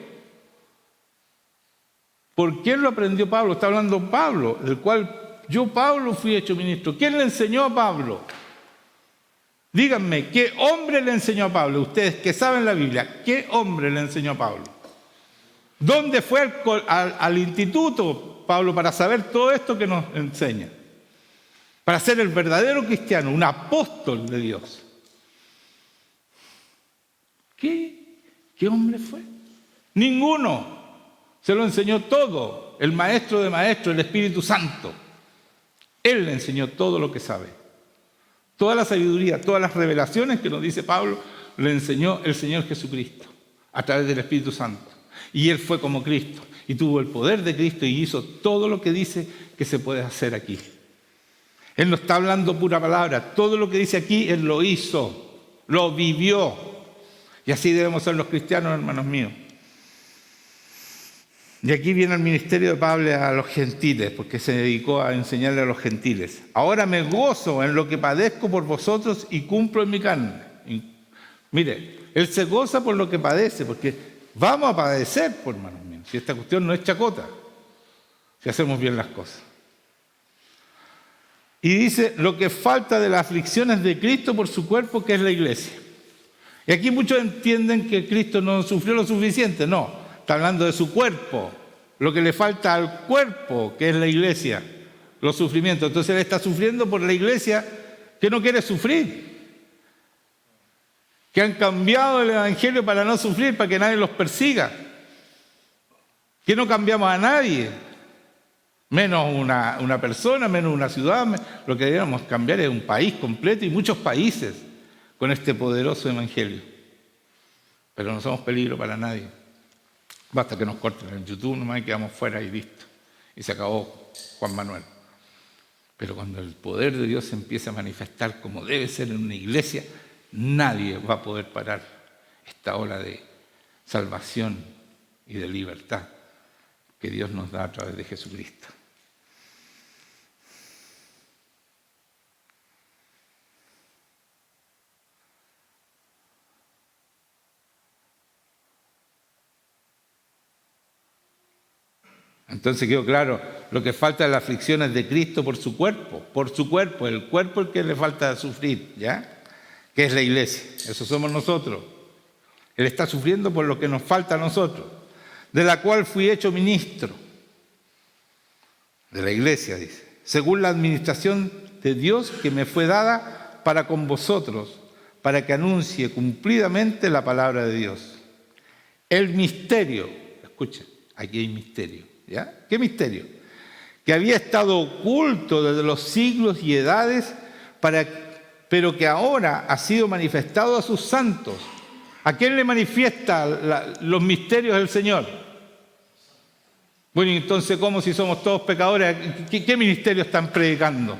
¿por quién lo aprendió Pablo? Está hablando Pablo, del cual yo, Pablo, fui hecho ministro. ¿Quién le enseñó a Pablo? Díganme, ¿qué hombre le enseñó a Pablo? Ustedes que saben la Biblia, ¿qué hombre le enseñó a Pablo? ¿Dónde fue al instituto Pablo para saber todo esto que nos enseña? Para ser el verdadero cristiano, un apóstol de Dios. ¿Qué hombre fue? Ninguno. Se lo enseñó todo. El maestro de maestros, el Espíritu Santo. Él le enseñó todo lo que sabe. Toda la sabiduría, todas las revelaciones que nos dice Pablo, le enseñó el Señor Jesucristo a través del Espíritu Santo. Y él fue como Cristo y tuvo el poder de Cristo y hizo todo lo que dice que se puede hacer aquí. Él no está hablando pura palabra. Todo lo que dice aquí, él lo hizo, lo vivió. Y así debemos ser los cristianos, hermanos míos. Y aquí viene el ministerio de Pablo a los gentiles, porque se dedicó a enseñarle a los gentiles. Ahora me gozo en lo que padezco por vosotros y cumplo en mi carne. Mire, él se goza por lo que padece, porque vamos a padecer, por hermanos míos. Si esta cuestión no es chacota, si hacemos bien las cosas. Y dice, lo que falta de las aflicciones de Cristo por su cuerpo, que es la iglesia. Y aquí muchos entienden que Cristo no sufrió lo suficiente. No, está hablando de su cuerpo. Lo que le falta al cuerpo, que es la iglesia, los sufrimientos. Entonces él está sufriendo por la iglesia que no quiere sufrir. Que han cambiado el evangelio para no sufrir, para que nadie los persiga. Que no cambiamos a nadie. Menos una persona, menos una ciudad. Lo que debemos cambiar es un país completo y muchos países con este poderoso evangelio. Pero no somos peligro para nadie. Basta que nos corten en YouTube nomás y quedamos fuera y listo. Y se acabó Juan Manuel. Pero cuando el poder de Dios se empieza a manifestar como debe ser en una iglesia, nadie va a poder parar esta ola de salvación y de libertad que Dios nos da a través de Jesucristo. Entonces quedó claro, lo que falta es la aflicción es de Cristo por su cuerpo, el cuerpo el que le falta sufrir, ¿ya? Que es la iglesia, eso somos nosotros. Él está sufriendo por lo que nos falta a nosotros, de la cual fui hecho ministro, de la iglesia, dice, según la administración de Dios que me fue dada para con vosotros, para que anuncie cumplidamente la palabra de Dios. El misterio, escuchen, aquí hay misterio, ¿ya? ¿Qué misterio? Que había estado oculto desde los siglos y edades, pero que ahora ha sido manifestado a sus santos. ¿A quién le manifiesta los misterios del Señor? Bueno, entonces, ¿cómo si somos todos pecadores? ¿Qué ministerio están predicando?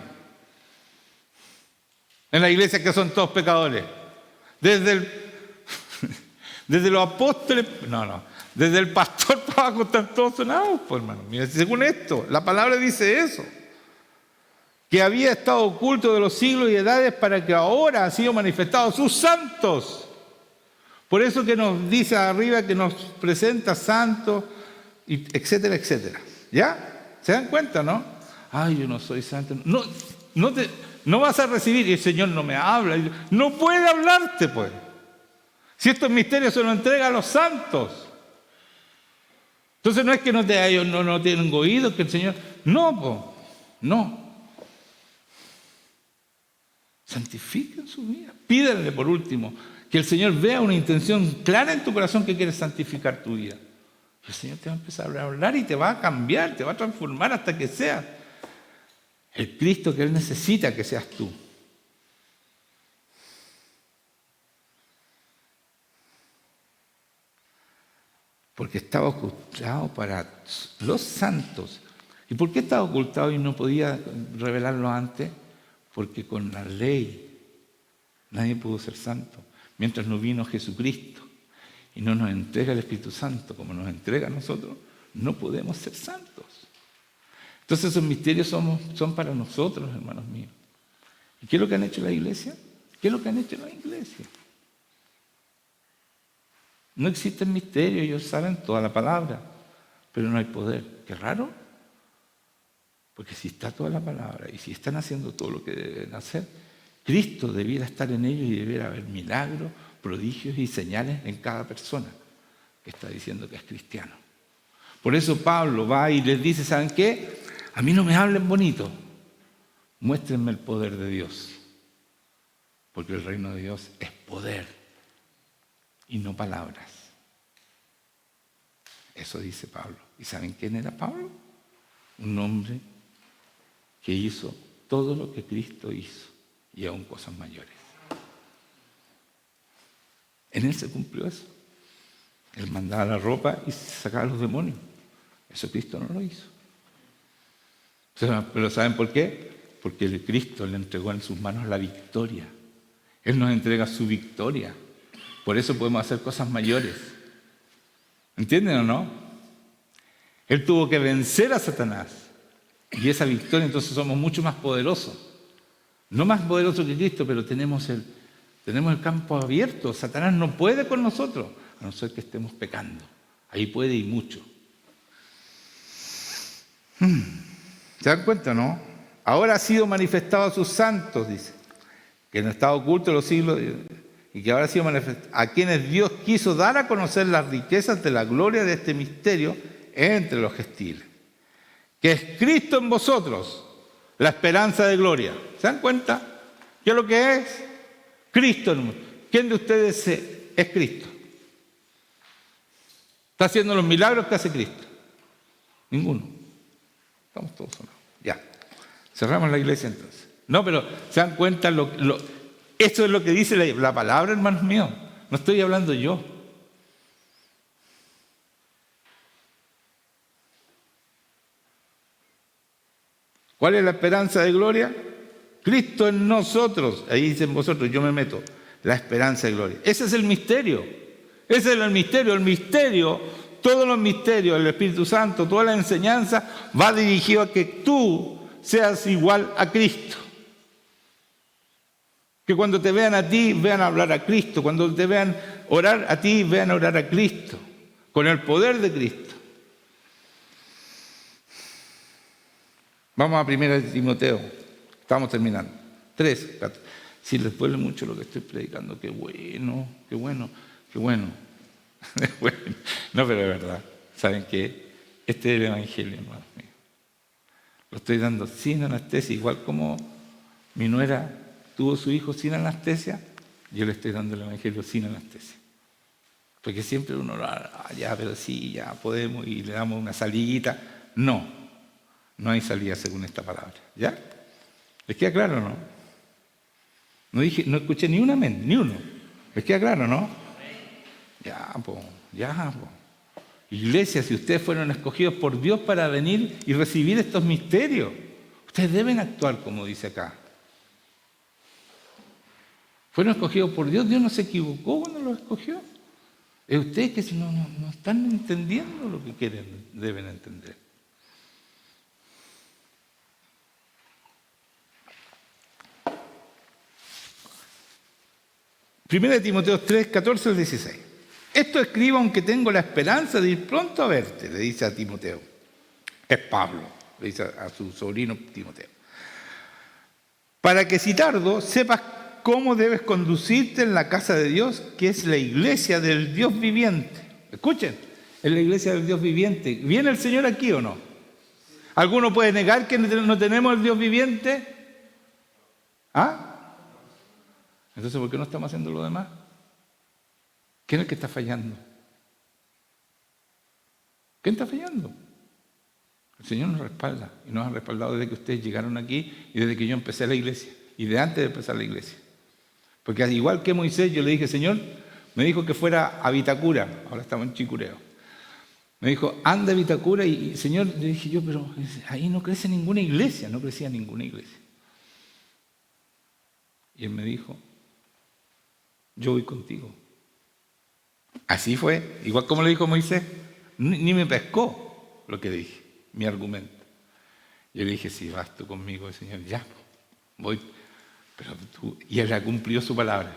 En la iglesia que son todos pecadores. Desde los apóstoles, desde el pastor para abajo están todos sonados, pues, hermano. Mira, según esto, la palabra dice eso. Que había estado oculto de los siglos y edades para que ahora ha sido manifestado a sus santos. Por eso que nos dice arriba que nos presenta santos, etcétera, etcétera. ¿Ya? ¿Se dan cuenta, no? Ay, yo no soy santo. No vas a recibir, y el Señor no me habla. No puede hablarte, pues. Si estos misterios se los entrega a los santos. Entonces no es que no tienen oídos, que el Señor... No, pues. No. Santifiquen su vida. Pídanle, por último, que el Señor vea una intención clara en tu corazón que quiere santificar tu vida. Y el Señor te va a empezar a hablar y te va a cambiar, te va a transformar hasta que seas el Cristo que Él necesita que seas tú. Porque estaba ocultado para los santos. ¿Y por qué estaba ocultado y no podía revelarlo antes? Porque con la ley nadie pudo ser santo. Mientras no vino Jesucristo y no nos entrega el Espíritu Santo como nos entrega a nosotros, no podemos ser santos. Entonces esos misterios son para nosotros, hermanos míos. ¿Y qué es lo que han hecho la iglesia? ¿Qué es lo que han hecho la iglesia? No existen misterios, ellos saben toda la palabra, pero no hay poder. Qué raro, porque si está toda la palabra y si están haciendo todo lo que deben hacer, Cristo debiera estar en ellos y debiera haber milagros, prodigios y señales en cada persona que está diciendo que es cristiano. Por eso Pablo va y les dice, ¿saben qué? A mí no me hablen bonito, muéstrenme el poder de Dios, porque el reino de Dios es poder y no palabras. Eso dice Pablo. ¿Y saben quién era Pablo? Un hombre que hizo todo lo que Cristo hizo y aún cosas mayores. En él se cumplió eso. Él mandaba la ropa y sacaba a los demonios. Eso Cristo no lo hizo. Pero ¿saben por qué? Porque Cristo le entregó en sus manos la victoria. Él nos entrega su victoria. Por eso podemos hacer cosas mayores. ¿Entienden o no? Él tuvo que vencer a Satanás. Y esa victoria, entonces somos mucho más poderosos. No más poderosos que Cristo, pero tenemos el campo abierto. Satanás no puede con nosotros, a no ser que estemos pecando. Ahí puede y mucho. ¿Se dan cuenta, no? Ahora ha sido manifestado a sus santos, dice, que no estaba oculto en los siglos y que ahora ha sido manifestado a quienes Dios quiso dar a conocer las riquezas de la gloria de este misterio entre los gentiles, que es Cristo en vosotros, la esperanza de gloria. ¿Se dan cuenta? ¿Qué es lo que es? Cristo. ¿Quién de ustedes es Cristo? ¿Está haciendo los milagros que hace Cristo? Ninguno. Estamos todos sonados. Ya. Cerramos la iglesia entonces. No, pero ¿se dan cuenta? Esto es lo que dice la palabra, hermanos míos. No estoy hablando yo. ¿Cuál es la esperanza de gloria? Cristo en nosotros. Ahí dicen vosotros, yo me meto. La esperanza de gloria. Ese es el misterio. Ese es el misterio. El misterio, todos los misterios, el Espíritu Santo, toda la enseñanza va dirigido a que tú seas igual a Cristo. Que cuando te vean a ti, vean hablar a Cristo. Cuando te vean orar a ti, vean orar a Cristo. Con el poder de Cristo. Vamos a 1 Timoteo. Estamos terminando. 3, 14. Si les duele mucho lo que estoy predicando, qué bueno, qué bueno, qué bueno. No, pero de verdad, ¿saben qué? Este es el Evangelio, hermano mío. Lo estoy dando sin anestesia, igual como mi nuera tuvo su hijo sin anestesia, yo le estoy dando el Evangelio sin anestesia. Porque siempre uno, ya, pero sí, ya podemos, y le damos una salidita. No hay salida según esta palabra. ¿Ya? ¿Les queda claro o no? No escuché ni un amén, ni uno. ¿Les queda claro, no? Ya, pues. Iglesia, si ustedes fueron escogidos por Dios para venir y recibir estos misterios, ustedes deben actuar como dice acá. Fueron escogidos por Dios, Dios no se equivocó cuando los escogió. Es ustedes que no están entendiendo lo que deben entender. Primera de Timoteo 3, 14 al 16. Esto escribo aunque tengo la esperanza de ir pronto a verte, le dice a Timoteo. Es Pablo, le dice a su sobrino Timoteo. Para que si tardo, sepas cómo debes conducirte en la casa de Dios, que es la iglesia del Dios viviente. Escuchen, es la iglesia del Dios viviente. ¿Viene el Señor aquí o no? ¿Alguno puede negar que no tenemos el Dios viviente? ¿Ah? Entonces, ¿por qué no estamos haciendo lo demás? ¿Quién es el que está fallando? ¿Quién está fallando? El Señor nos respalda y nos ha respaldado desde que ustedes llegaron aquí y desde que yo empecé la iglesia y de antes de empezar la iglesia. Porque al igual que Moisés, yo le dije, Señor, me dijo que fuera a Vitacura, ahora estamos en Chicureo. Me dijo, anda a Vitacura y Señor, le dije yo, pero ahí no crece ninguna iglesia, no crecía ninguna iglesia. Y él me dijo, yo voy contigo. Así fue, igual como le dijo Moisés, ni me pescó lo que dije, mi argumento. Yo le dije, si vas tú conmigo, Señor, ya, voy. Pero y él ha cumplido su palabra.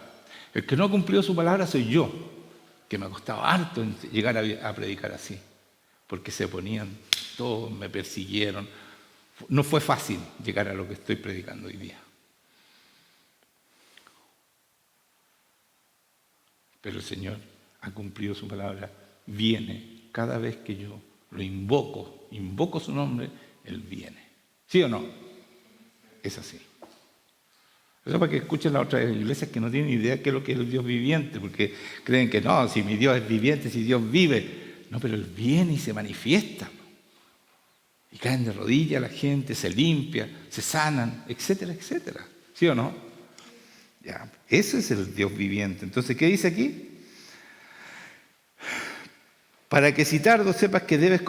El que no ha cumplido su palabra soy yo, que me ha costado harto llegar a predicar así, porque se ponían todos, me persiguieron. No fue fácil llegar a lo que estoy predicando hoy día. Pero el Señor ha cumplido su palabra, viene cada vez que yo lo invoco su nombre, Él viene. ¿Sí o no? Es así. Eso para que escuchen las otras iglesias que no tienen idea qué es lo que es el Dios viviente, porque creen que no, si mi Dios es viviente, si Dios vive. No, pero Él viene y se manifiesta. Y caen de rodillas la gente, se limpia, se sanan, etcétera, etcétera. ¿Sí o no? Ya, ese es el Dios viviente. Entonces, ¿qué dice aquí? Para que si tardo sepas que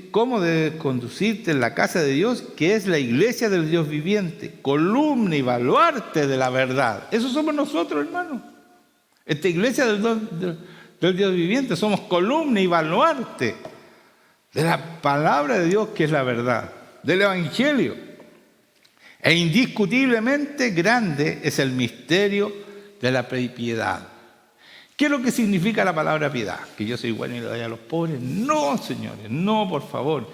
cómo debes conducirte en la casa de Dios, que es la iglesia del Dios viviente, columna y baluarte de la verdad. Eso somos nosotros, hermano. Esta iglesia del Dios viviente, somos columna y baluarte de la palabra de Dios, que es la verdad, del Evangelio. E indiscutiblemente grande es el misterio de la piedad. ¿Qué es lo que significa la palabra piedad? ¿Que yo soy bueno y le doy a los pobres? No, señores, no, por favor.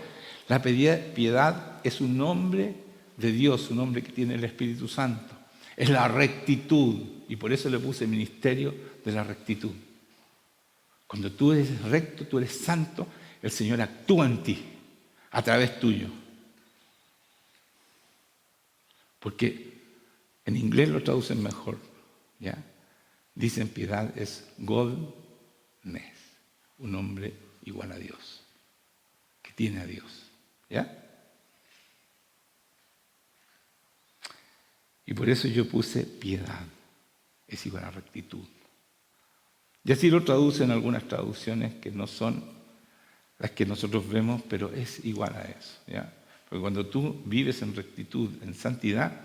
La piedad es un nombre de Dios, un nombre que tiene el Espíritu Santo. Es la rectitud, y por eso le puse ministerio de la rectitud. Cuando tú eres recto, tú eres santo, el Señor actúa en ti, a través tuyo. Porque en inglés lo traducen mejor, ¿ya? Dicen piedad es godness, un hombre igual a Dios, que tiene a Dios, ¿ya? Y por eso yo puse piedad, es igual a rectitud. Y así lo traducen algunas traducciones que no son las que nosotros vemos, pero es igual a eso, ¿ya? Porque cuando tú vives en rectitud, en santidad,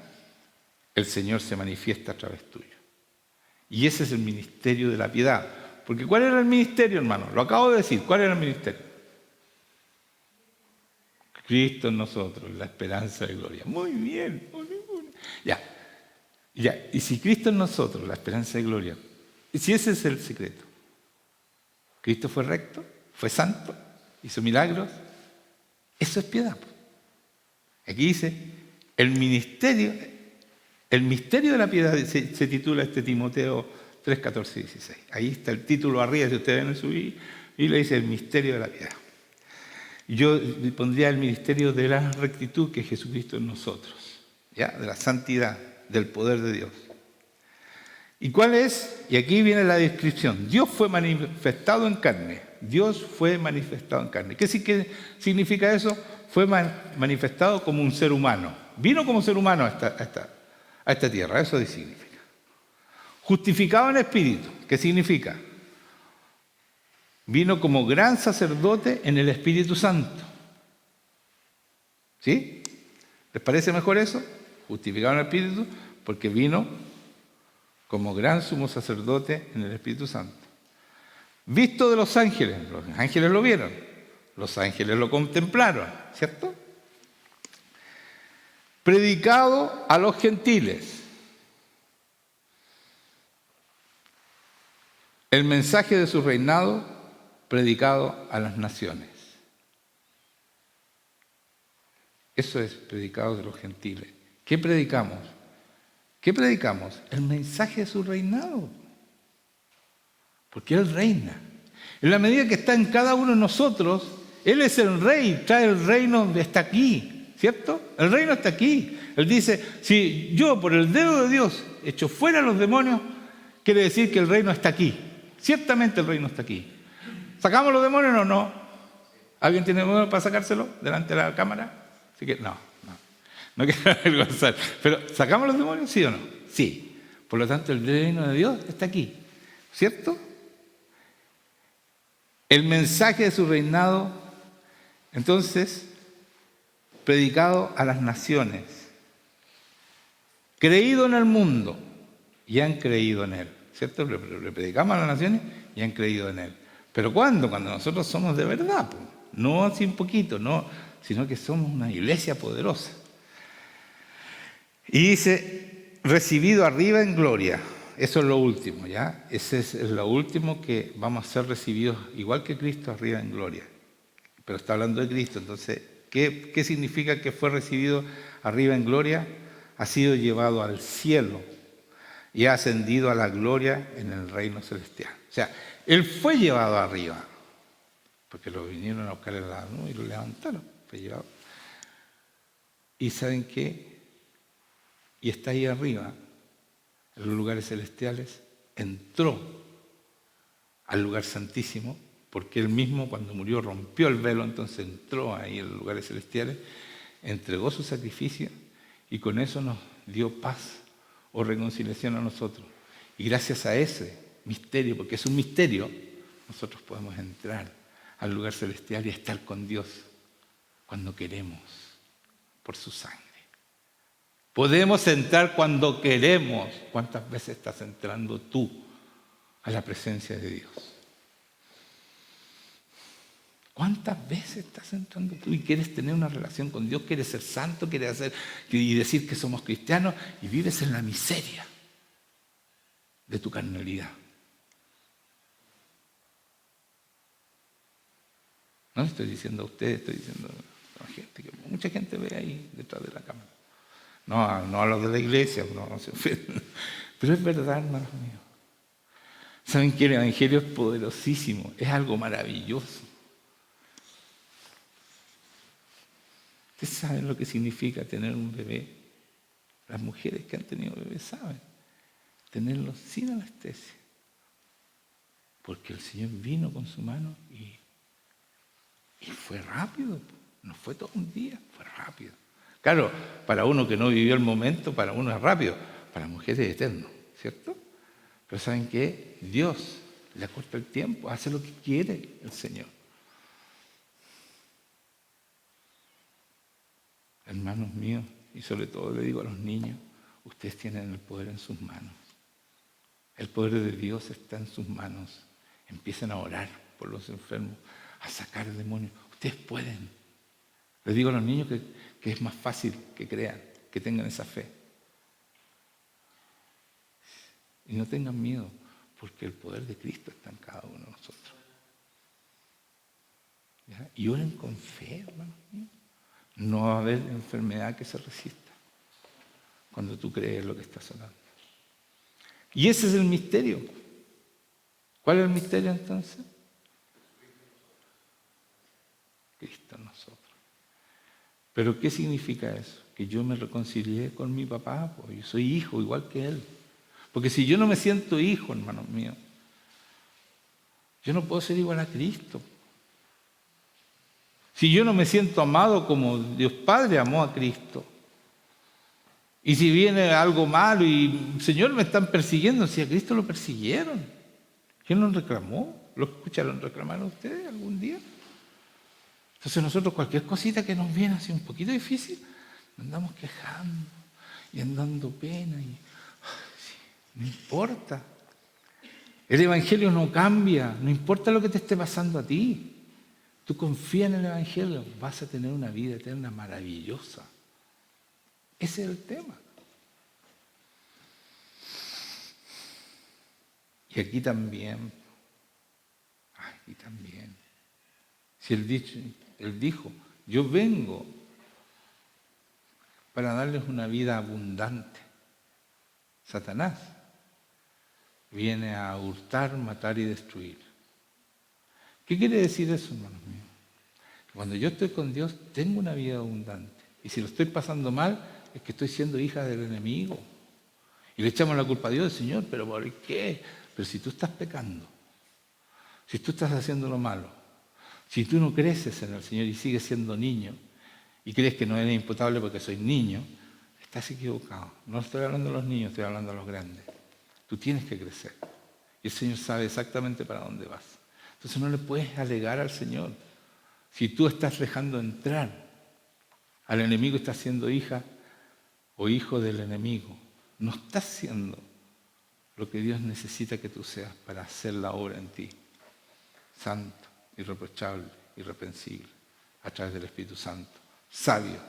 el Señor se manifiesta a través tuyo. Y ese es el ministerio de la piedad. Porque ¿cuál era el ministerio, hermano? Lo acabo de decir. ¿Cuál era el ministerio? Cristo en nosotros, la esperanza de gloria. Muy bien. Muy bien. Ya. Y si Cristo en nosotros, la esperanza de gloria, y si ese es el secreto, Cristo fue recto, fue santo, hizo milagros, eso es piedad. Aquí dice, el misterio de la piedad, se titula Timoteo 3, 14 y 16. Ahí está el título arriba, si ustedes ven en su Biblia, y le dice el misterio de la piedad. Yo pondría el ministerio de la rectitud que es Jesucristo en nosotros, ¿ya? De la santidad, del poder de Dios. ¿Y cuál es? Y aquí viene la descripción. Dios fue manifestado en carne. Dios fue manifestado en carne. ¿Qué significa eso? Fue manifestado como un ser humano. Vino como ser humano a esta tierra. Eso significa. Justificado en espíritu. ¿Qué significa? Vino como gran sacerdote en el Espíritu Santo. ¿Sí? ¿Les parece mejor eso? Justificado en el Espíritu, porque vino como gran sumo sacerdote en el Espíritu Santo. Visto de los ángeles lo vieron, los ángeles lo contemplaron, ¿cierto? Predicado a los gentiles. El mensaje de su reinado predicado a las naciones. Eso es predicado de los gentiles. ¿Qué predicamos? ¿Qué predicamos? El mensaje de su reinado. Porque Él reina. En la medida que está en cada uno de nosotros, Él es el rey, trae el reino, está aquí, ¿cierto? El reino está aquí. Él dice, si yo por el dedo de Dios echo fuera a los demonios, quiere decir que el reino está aquí. Ciertamente el reino está aquí. ¿Sacamos los demonios o no? ¿Alguien tiene demonios para sacárselo delante de la cámara? Así que no quiero avergonzar. Pero ¿sacamos los demonios, sí o no? Sí. Por lo tanto, el reino de Dios está aquí. ¿Cierto? El mensaje de su reinado, entonces, predicado a las naciones. Creído en el mundo y han creído en Él. ¿Cierto? Le predicamos a las naciones y han creído en Él. ¿Pero cuándo? Cuando nosotros somos de verdad, pues. No así un poquito, no, sino que somos una iglesia poderosa. Y dice, recibido arriba en gloria. Eso es lo último, ¿ya? Ese es lo último que vamos a ser recibidos, igual que Cristo, arriba en gloria. Pero está hablando de Cristo, entonces, ¿qué significa que fue recibido arriba en gloria? Ha sido llevado al cielo y ha ascendido a la gloria en el reino celestial. O sea, Él fue llevado arriba, porque lo vinieron a buscar en la nube y lo levantaron, fue llevado. ¿Y saben qué? Y está ahí arriba, en los lugares celestiales, entró al lugar santísimo, porque Él mismo cuando murió rompió el velo, entonces entró ahí en los lugares celestiales, entregó su sacrificio y con eso nos dio paz o reconciliación a nosotros. Y gracias a ese misterio, porque es un misterio, nosotros podemos entrar al lugar celestial y estar con Dios cuando queremos, por su sangre. Podemos entrar cuando queremos. ¿Cuántas veces estás entrando tú a la presencia de Dios? ¿Cuántas veces estás entrando tú y quieres tener una relación con Dios? ¿Quieres ser santo? ¿Quieres hacer y decir que somos cristianos? Y vives en la miseria de tu carnalidad. No estoy diciendo a ustedes, estoy diciendo a la gente, que mucha gente ve ahí detrás de la cámara. No a los de la iglesia, no se ofenden. Pero es verdad, hermanos míos. ¿Saben que el Evangelio es poderosísimo? Es algo maravilloso. ¿Ustedes saben lo que significa tener un bebé? Las mujeres que han tenido bebés saben. Tenerlo sin anestesia. Porque el Señor vino con su mano y fue rápido. No fue todo un día, fue rápido. Claro, para uno que no vivió el momento, para uno es rápido. Para la mujer es eterno, ¿cierto? Pero ¿saben qué? Dios le acorta el tiempo, hace lo que quiere el Señor. Hermanos míos, y sobre todo le digo a los niños, ustedes tienen el poder en sus manos. El poder de Dios está en sus manos. Empiecen a orar por los enfermos, a sacar demonios. Ustedes pueden. Les digo a los niños que es más fácil que crean, que tengan esa fe. Y no tengan miedo, porque el poder de Cristo está en cada uno de nosotros. ¿Ya? Y oren con fe, hermanos míos. No va a haber enfermedad que se resista cuando tú crees lo que estás orando. Y ese es el misterio. ¿Cuál es el misterio entonces? Cristo en nosotros. ¿Pero qué significa eso? Que yo me reconcilié con mi papá, pues yo soy hijo igual que él. Porque si yo no me siento hijo, hermanos míos, yo no puedo ser igual a Cristo. Si yo no me siento amado como Dios Padre amó a Cristo, y si viene algo malo y, Señor, me están persiguiendo, si a Cristo lo persiguieron, ¿quién lo reclamó? ¿Lo escucharon reclamar a ustedes algún día? Entonces nosotros cualquier cosita que nos viene así un poquito difícil, nos andamos quejando y andando pena y sí, no importa. El Evangelio no cambia, no importa lo que te esté pasando a ti. Tú confía en el Evangelio, vas a tener una vida eterna maravillosa. Ese es el tema. Y aquí también. Si él dijo, yo vengo para darles una vida abundante. Satanás viene a hurtar, matar y destruir. ¿Qué quiere decir eso, hermanos míos? Cuando yo estoy con Dios, tengo una vida abundante. Y si lo estoy pasando mal, es que estoy siendo hija del enemigo. Y le echamos la culpa a Dios, Señor, ¿pero por qué? Pero si tú estás pecando, si tú estás haciendo lo malo, si tú no creces en el Señor y sigues siendo niño, y crees que no eres imputable porque soy niño, estás equivocado. No estoy hablando de los niños, estoy hablando de los grandes. Tú tienes que crecer. Y el Señor sabe exactamente para dónde vas. Entonces no le puedes alegar al Señor. Si tú estás dejando entrar al enemigo y estás siendo hija o hijo del enemigo, no estás siendo lo que Dios necesita que tú seas para hacer la obra en ti. Santo, irreprochable, irreprensible, a través del Espíritu Santo. Sabio,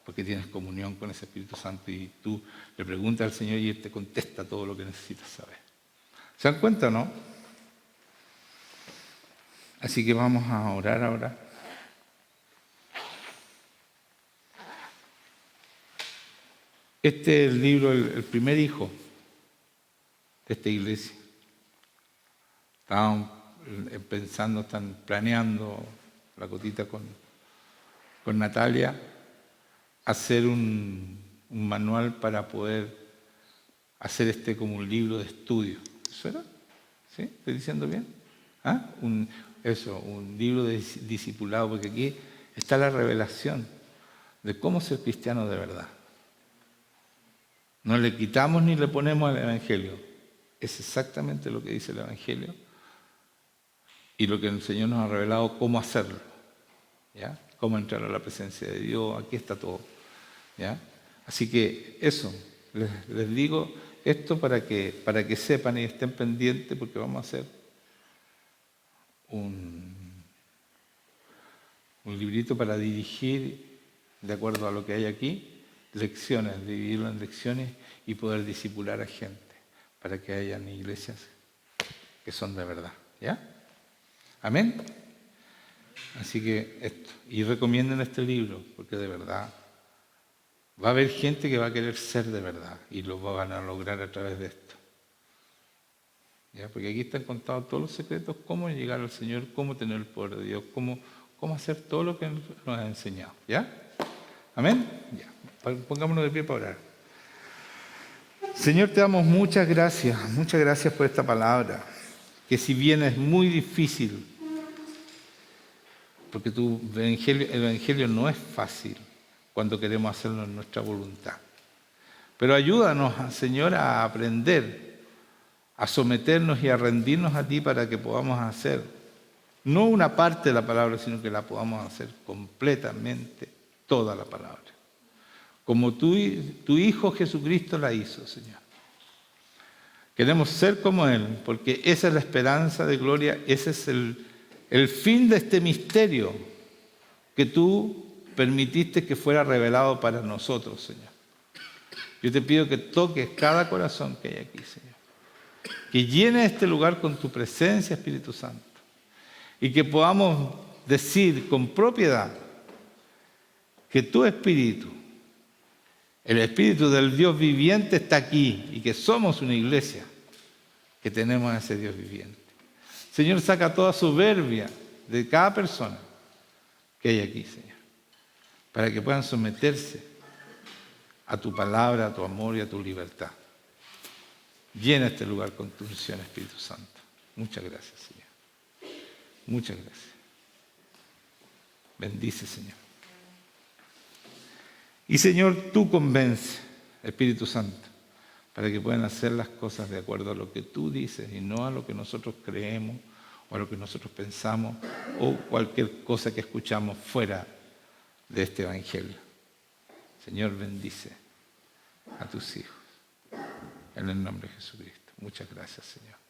porque tienes comunión con ese Espíritu Santo y tú le preguntas al Señor y Él te contesta todo lo que necesitas saber. ¿Se dan cuenta, no? Así que vamos a orar ahora. Este es el libro, el primer hijo de esta iglesia. Estaban pensando, están planeando, la Cotita con Natalia, hacer un manual para poder hacer como un libro de estudio. ¿Eso era? ¿Sí? ¿Estoy diciendo bien? ¿Ah? Un libro de discipulado, porque aquí está la revelación de cómo ser cristiano de verdad. No le quitamos ni le ponemos al Evangelio. Es exactamente lo que dice el Evangelio y lo que el Señor nos ha revelado cómo hacerlo. ¿Ya? Cómo entrar a la presencia de Dios. Aquí está todo. ¿Ya? Así que eso, les digo esto para que sepan y estén pendientes, porque vamos a hacer un librito para dirigir, de acuerdo a lo que hay aquí, lecciones, dividirlo en lecciones y poder discipular a gente para que hayan iglesias que son de verdad. ¿Ya? Amén. Así que esto. Y recomienden este libro, porque de verdad va a haber gente que va a querer ser de verdad y lo van a lograr a través de esto. ¿Ya? Porque aquí están contados todos los secretos, cómo llegar al Señor, cómo tener el poder de Dios, cómo hacer todo lo que nos ha enseñado. ¿Ya? Amén. Ya. Pongámonos de pie para orar. Señor, te damos muchas gracias por esta palabra, que si bien es muy difícil, porque el Evangelio no es fácil cuando queremos hacerlo en nuestra voluntad. Pero ayúdanos, Señor, a aprender, a someternos y a rendirnos a ti para que podamos hacer, no una parte de la palabra, sino que la podamos hacer completamente, toda la palabra. Como tu Hijo Jesucristo la hizo, Señor. Queremos ser como Él, porque esa es la esperanza de gloria, ese es el fin de este misterio que tú permitiste que fuera revelado para nosotros, Señor. Yo te pido que toques cada corazón que hay aquí, Señor. Que llene este lugar con tu presencia, Espíritu Santo. Y que podamos decir con propiedad que tu espíritu, el espíritu del Dios viviente está aquí y que somos una iglesia que tenemos a ese Dios viviente. Señor, saca toda soberbia de cada persona que hay aquí, Señor, para que puedan someterse a tu palabra, a tu amor y a tu libertad. Llena este lugar con tu unción, Espíritu Santo. Muchas gracias, Señor. Muchas gracias. Bendice, Señor. Y, Señor, tú convence, Espíritu Santo, para que puedan hacer las cosas de acuerdo a lo que tú dices y no a lo que nosotros creemos o a lo que nosotros pensamos o cualquier cosa que escuchamos fuera de este evangelio. Señor, bendice a tus hijos. En el nombre de Jesucristo. Muchas gracias, Señor.